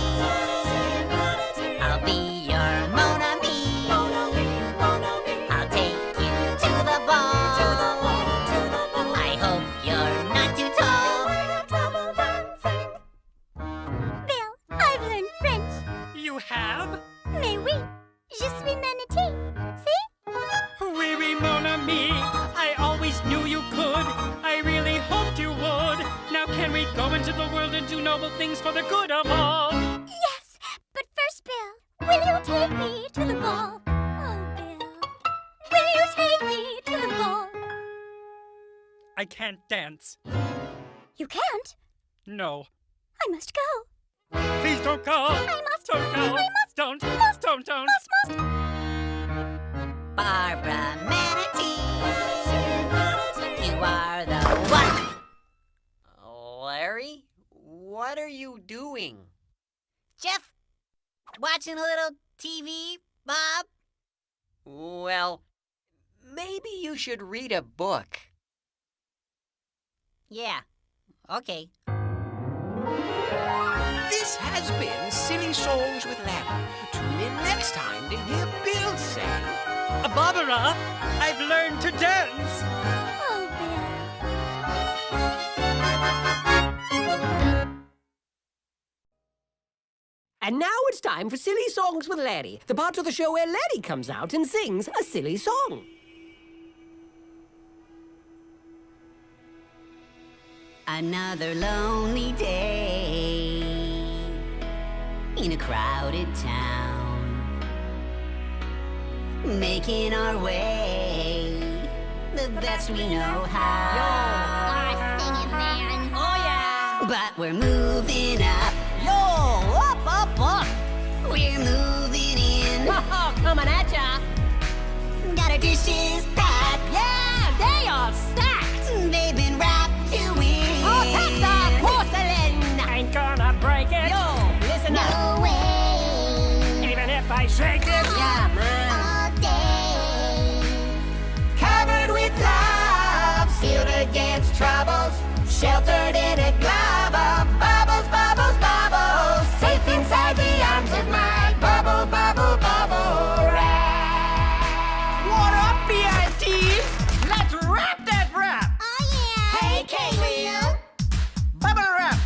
I'll be your Mon Ami. I'll take you to the ball. I hope you're not too tall. Bill, I've learned French. You have? Mais oui, je suis manatee. See? Oui, oui, mon ami. I always knew you could. I really hoped you would. Now can we go into the world and do noble things for the good of all? Yes, but first, Bill, will you take me to the ball? Oh, Bill, will you take me to the ball? I can't dance. You can't. No. I must go. Please don't go. I must. Don't go. I must. Don't. Must. Don't. Must. Barbara Manatee, you are the one. Larry, what are you doing? Jeff, watching a little TV, Bob? Well, maybe you should read a book. Yeah, okay. This has been Silly Songs with Larry. Tune in next time to hear Bill say... Barbara, I've learned to dance. Oh, Bill. And now it's time for Silly Songs with Larry, the part of the show where Larry comes out and sings a silly song. Another lonely day in a crowded town, making our way the best we know how. Singing, man. Oh yeah! But we're moving up. Yo, up. We're moving in. Coming at ya. Got our dishes packed. Yeah, they are stacked. They've been wrapped to win. Oh, take the porcelain. Ain't gonna break it. Yo, listen up. No way. Even if I shake it. Yeah, man. All day. Covered with love, sealed against troubles, sheltered in a glove of bubbles, bubbles, bubbles, safe inside the arms of my bubble, bubble, bubble wrap. What up, BITs? Let's wrap that wrap. Oh, yeah. Hey, K-Wheel. Bubble wrap,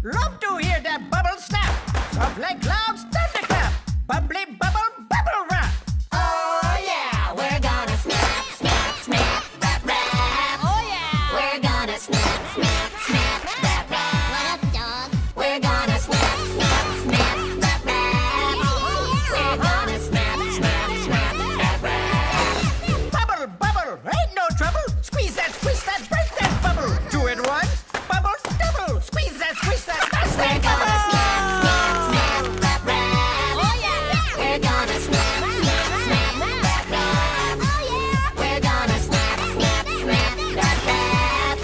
love to hear that bubble snap. Soft like clouds, thunderclap, bubbly bubble, bubble wrap. Oh yeah, we're gonna snap, snap, snap, wrap, wrap. Oh, yeah. We're gonna snap, snap, snap, wrap, wrap. What up, dog? We're gonna snap, snap, snap, wrap, wrap. We're gonna snap, snap, snap, wrap, wrap. Bubble, bubble, ain't no trouble. Squeeze that, break that bubble. Do it once, bubble, double. Squeeze that, burst that bubble. Snap, snap, snap, wrap, wrap. Oh, yeah. We're gonna snap, snap, snap, wrap, wrap. Oh, yeah. We're gonna snap, snap, snap, wrap, wrap.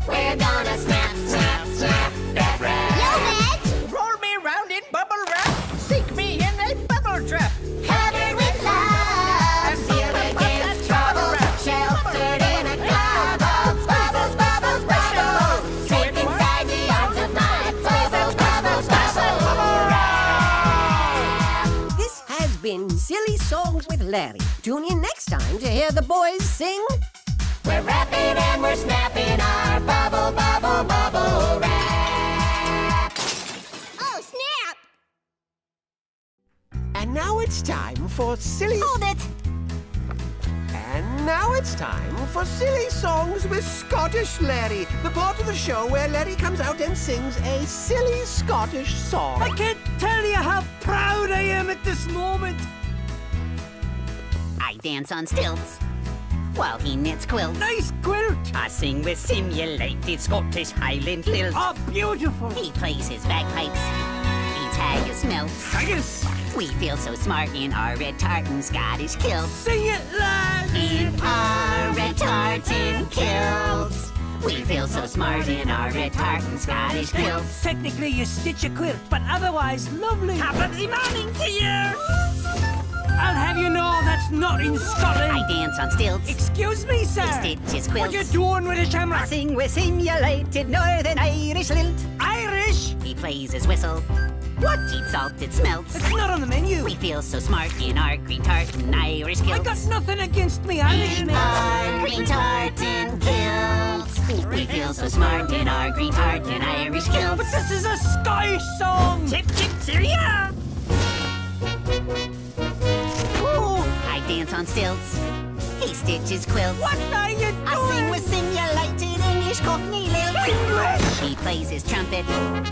We're gonna snap, snap, snap, wrap, wrap. Yo, Veg. Roll me round in bubble wrap, sink me in a bubble trap. Covered with love. Sealed against trouble, sheltered in a cloud of bubbles, bubbles, bubbles. Safe inside the arms of my bubbles, bubbles, bubble wrap. This has been Silly Songs with Larry. Tune in next time to hear the boys sing. We're rapping and we're snapping our bubble, bubble, bubble wrap. Oh, snap. And now it's time for silly... Hold it. And now it's time for Silly Songs with Scottish Larry, the part of the show where Larry comes out and sings a silly Scottish song. I can't tell you how proud I am at this moment. I dance on stilts while he knits quilts. Nice quilt. I sing with simulated Scottish Highland lilt. Oh, beautiful. He plays his bagpipes, eats haggis melts. Haggis. We feel so smart in our red tartan Scottish kilts. Sing it, lad. In our red tartan kilts. We feel so smart in our red tartan Scottish kilts. Technically, you stitch a quilt, but otherwise, lovely. Happy morning to you. I'll have you know that's not in Scotland. I dance on stilts. Excuse me, sir. He stitches quilts. What you doing with a I shamrock? sing with simulated Northern Irish lilt. Irish? He plays his whistle. What? Eats salted smelts. It's not on the menu. We feel so smart in our green tartan Irish kilts. I got nothing against me Irish In our green tartan kilts. We feel so smart in our green tartan Irish But kilts. this is a Scottish song. Tip, tip, cheerio! I dance on stilts. He stitches quilts. What are you doing? I sing with simulated English cockney lilt. English. He plays his trumpet. Eats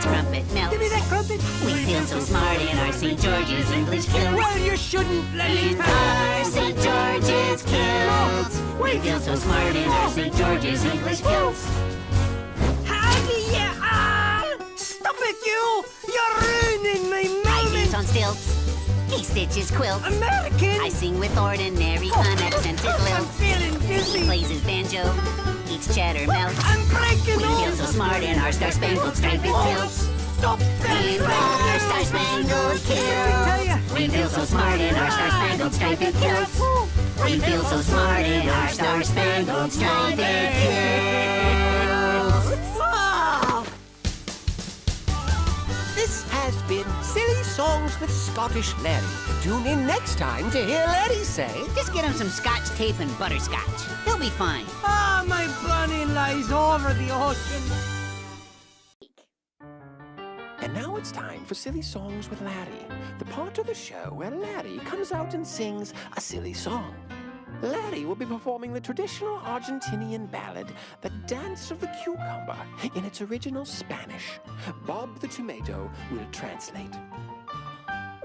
crumpet melts. Give me that crumpet. We feel so smart in our St. George's English kilts. Well, you shouldn't let me In our St. George's kilts. We feel so smart in our St. George's English kilts. Howdy, you all! Stop it, you! You're ruining my I dance moment! on stilts. He stitches quilts. American! I sing with ordinary unaccented I'm lilt. feeling He dizzy. plays his banjo. Eats cheddar melts. I'm breaking We feel so smart in our star-spangled striped kilts. Stop that! In our star-spangled kilts. We feel so smart in our star-spangled striped kilts. We feel so smart in our star-spangled striped kilts. This has has been Silly Songs with Scottish Larry. Tune in next time to hear Larry say... Just get him some scotch tape and butterscotch. He'll be fine. Ah, my bunny lies over the ocean. And now it's time for Silly Songs with Larry, the part of the show where Larry comes out and sings a silly song. Larry will be performing the traditional Argentinian ballad, The Dance of the Cucumber, in its original Spanish. Bob the Tomato will translate.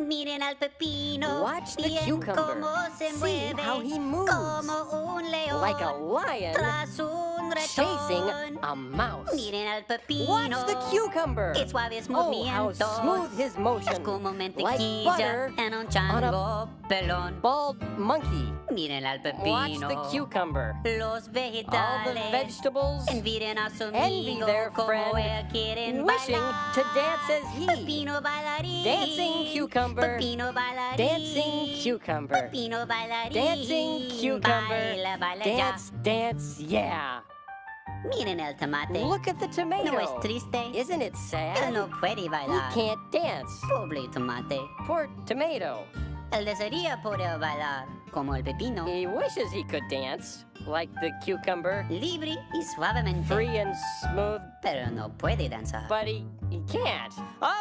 Miren al pepino. Watch the bien cucumber. Cómo se See mueve, how he moves. Como un león. Like a lion Tras un chasing ratón. a mouse. Miren al pepino. Watch the cucumber. Qué suaves Oh, how movimientos. smooth his motion. Es como Like mantequilla butter en un on chango pelón. Bald monkey. Miren al pepino. Watch the cucumber. Los All the vegetales. vegetables Envidian a su envy amigo their como friend, él quieren wishing bailar. to dance as he. Pepino bailarín. Dancing cucumber. Pepino bailarín. Dancing cucumber. Pepino bailarín. Dancing cucumber. Baila, baila Dance, ya. dance, yeah. Miren el tomate. Look at the tomato. No es triste. Isn't it Él sad? no puede He bailar. can't dance. Pobre tomate. Poor tomato. Él desearía poder bailar como el pepino. He wishes he could dance like the cucumber, Libre y suavemente. free and smooth, Pero no puede danzar. but he can't.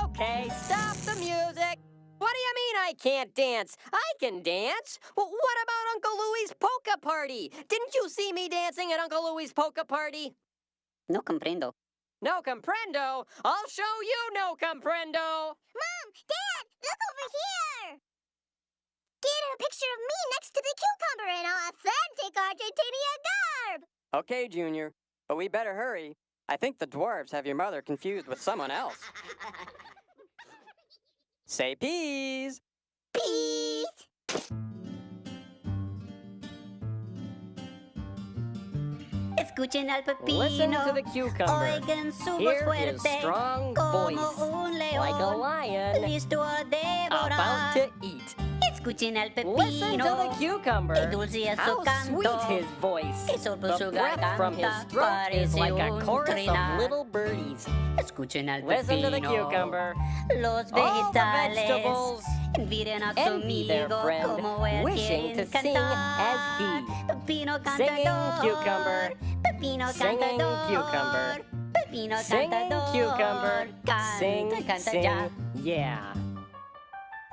Okay, stop the music. What do you mean I can't dance? I can dance. Well, what about Uncle Louie's polka party? Didn't you see me dancing at Uncle Louie's polka party? No comprendo. No comprendo. I'll show you no comprendo. Mom! Dad! Look over here! Get a picture of me next to the cucumber in authentic Argentinian garb! Okay, Junior, but we better hurry. I think the dwarves have your mother confused with someone else. Say peas. Peace! Escuchen al pepino. Listen to the cucumber. Oigan su voz Hear fuerte. his strong como voice. un león. Like a lion Listo a devorar. about to eat. Escuchen al pepino. Listen to the cucumber. Qué dulce es su How canto. sweet his voice. Que sopla The su breath from his garganta throat is parece like a un chorus trinar. of little birdies. Escuchen al Listen to the pepino. cucumber. Los All the vegetales. vegetables Envidian a su envy their amigo friend, como él wishing quieren to sing cantar. as he. Pepino Singing cantador. cucumber. Pepino Singing cantador. cucumber. Pepino Singing cantador. cucumber. Canta, Sing, canta sing, ya. yeah.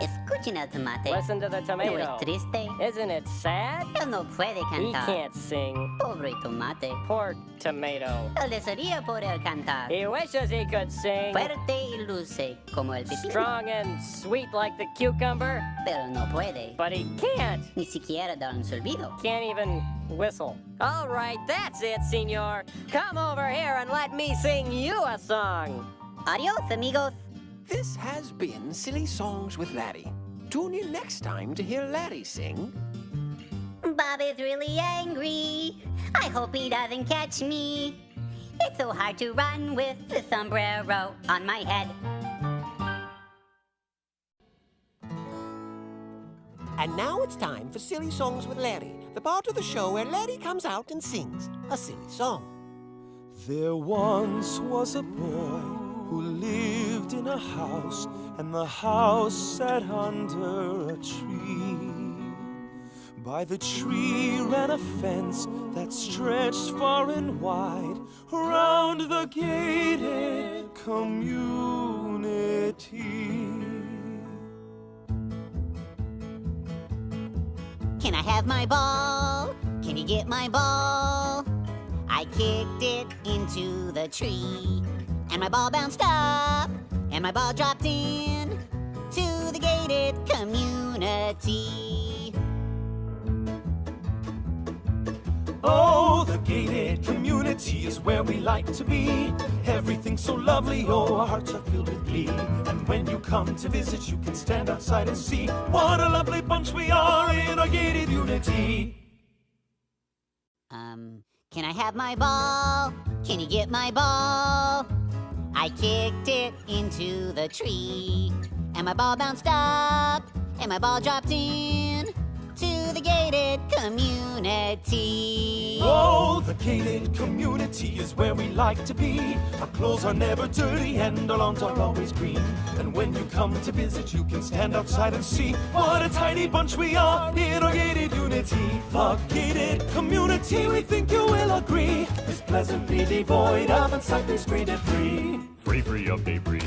Escuchen al tomate. Listen to the No tomato. es triste. Isn't it sad? Él no puede He cantar. can't sing. Pobre tomate. Poor tomato. Él desearía poder cantar. He wishes he could sing. Fuerte y luce como el pepino. Strong and sweet like the cucumber, Pero no puede. but he can't. Ni siquiera dar un silbido. Can't even whistle. All right, that's it, senor. Come over here and let me sing you a song. Adios, amigos. This has been Silly Songs with Larry. Tune in next time to hear Larry sing. Bob is really angry. I hope he doesn't catch me. It's so hard to run with the sombrero on my head. And now it's time for Silly Songs with Larry, the part of the show where Larry comes out and sings a silly song. There once was a boy who lived in a house, and the house sat under a tree. By the tree ran a fence that stretched far and wide around the gated community. Can I have my ball? Can you get my ball? I kicked it into the tree, and my ball bounced up, and my ball dropped in to the gated community. Oh, the gated community is where we like to be. Everything's so lovely, oh, our hearts are filled with glee. And when you come to visit, you can stand outside and see what a lovely bunch we are in our gated unity. Can I have my ball? Can you get my ball? I kicked it into the tree, and my ball bounced up, and my ball dropped in to to the gated community. Oh, the gated community is where we like to be. Our clothes are never dirty and our lawns are always green. And when you come to visit, you can stand outside and see what a tiny bunch we are in our gated unity. The gated community, we think you will agree, is pleasantly devoid of unsightly stray debris. Free of debris.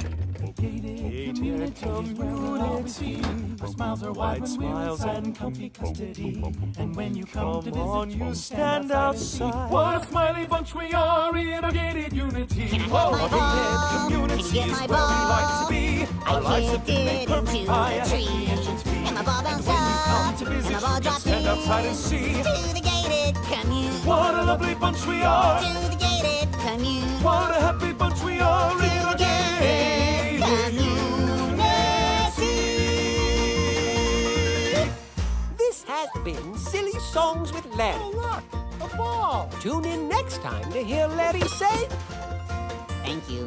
Gated community, our smiles are wide smiles and comfy custody. And when you come to visit, you stand outside. What a smiley bunch we are in our gated unity. Can I have my ball? Community Can I get is my where we like to ball? be. Our I lives have kicked been it made into perfect by a the hefty tree. entrance fee. And my ball bounced when you come to up, visit, and my you ball can dropped stand outside and in. see To the gated community. what a lovely bunch we are. To the gated community. What a happy bunch we are in our gated community. This has been Silly Songs with Larry. Oh, look, a ball. Tune in next time to hear Larry say... Thank you.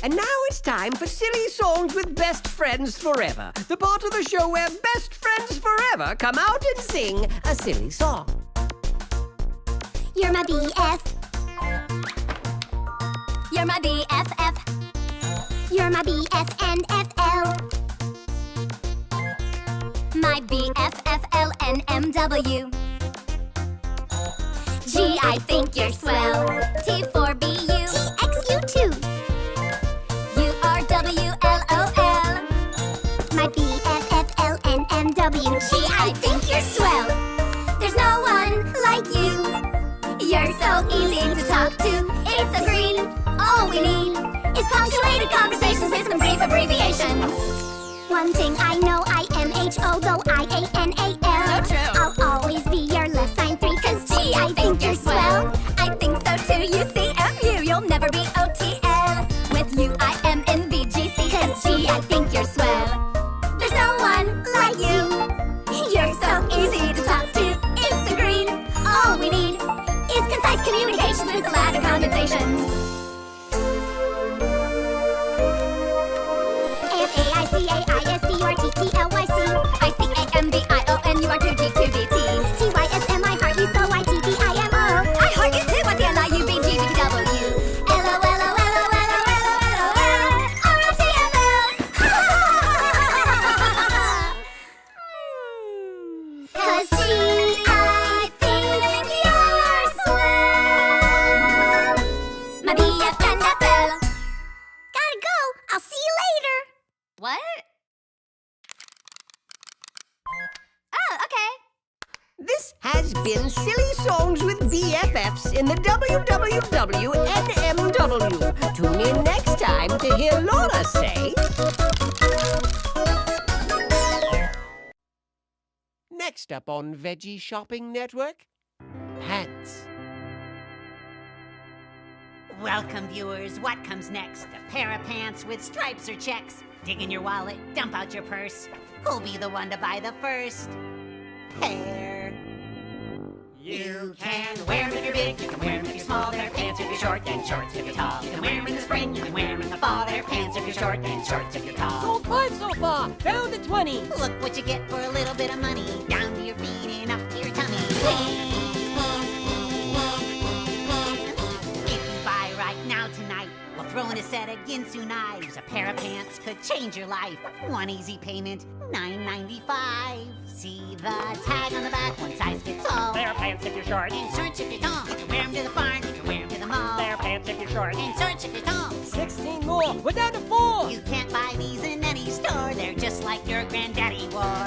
And now it's time for Silly Songs with Best Friends Forever, the part of the show where best friends forever come out and sing a silly song. You're my BF. You're my BFF. You're my BF and FL. My BFFLNMW. G, I think you're swell. T for BU. TX, you too. URWLOL. My BFFLNMW. G, I think you're swell. There's no one like you. You're so easy to talk to. It's a green. All we need is punctuated conversations with some brief abbreviations. One thing I know, IMHO, though IANAL. So true. I'll always be your less sign 3, 'cause G, I think you're swell. I think so too, UCMU. You'll never be OTL. With you, I am in VGC, 'cause G, I think you're swell. There's no one like you. You're so easy to talk to. It's a green. All we need is concise communications with ladder condensations. AFAICAISBURTTLYC ICAMBIONUR2G2BT TYSMI heart you so ITBIMO I heart you too at the LIUBGBW Cause G, I think you're swell. My BF and FL. Gotta go. I'll see you later. What? Oh, okay. This has been Silly Songs with BFFs in the WWWNMW. Tune in next time to hear Laura say... Next up on Veggie Shopping Network, pants. Welcome, viewers. What comes next? A pair of pants with stripes or checks. Dig in your wallet, dump out your purse. Who'll be the one to buy the first pair? You can wear them if you're big, you can wear them if you're small. They're pants if you're short, and shorts if you're tall. You can wear them in the spring, you can wear them in the fall. They're pants if you're short, and shorts if you're tall. Sold 5 so far, down to 20. Look what you get for a little bit of money. Down to your feet and up to your tummy. If you buy right now tonight, we'll throw in a set of Ginsu knives. A pair of pants could change your life. One easy payment, $9.95. See the tag on the back, one size fits all. They're pants if you're short. And shorts if you're tall. You can wear them to the farm, you can wear them to the mall. They're pants if you're short. And shorts if you're tall. 16 more, we're down to 4. You can't buy these in any store. They're just like your granddaddy wore.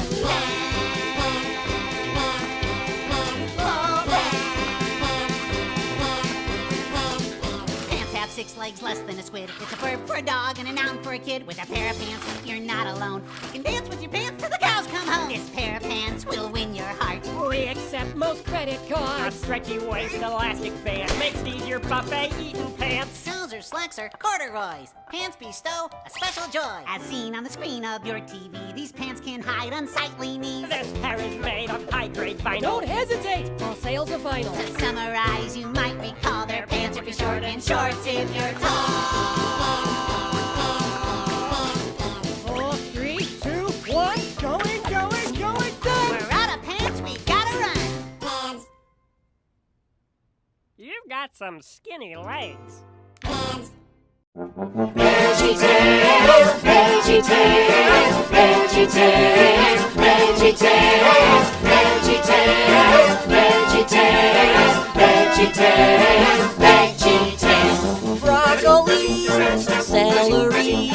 Pants have 6 legs less than a squid. It's a verb for a dog and a noun for a kid. With a pair of pants, you're not alone. You can dance with your pants till the cows come home. This pair of pants will win your heart. We accept most credit A cards. stretchy waist elastic band makes these your buffet eating pants. So trousers, slacks, or corduroys. Pants bestow a special joy. As seen on the screen of your TV, these pants can hide unsightly knees. This pair is made of high-grade vinyl. Don't hesitate, all sales are final. To summarize, you might recall their pants if you're short and shorts if you're tall. 4, 3, 2, 1, going, done! We're out of pants, we gotta run. Pants, You've got some skinny legs. pants. VeggieTales, VeggieTales, VeggieTales, VeggieTales, VeggieTales, VeggieTales, VeggieTales, VeggieTales. Broccoli, celery,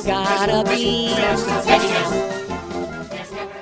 gotta be VeggieTales.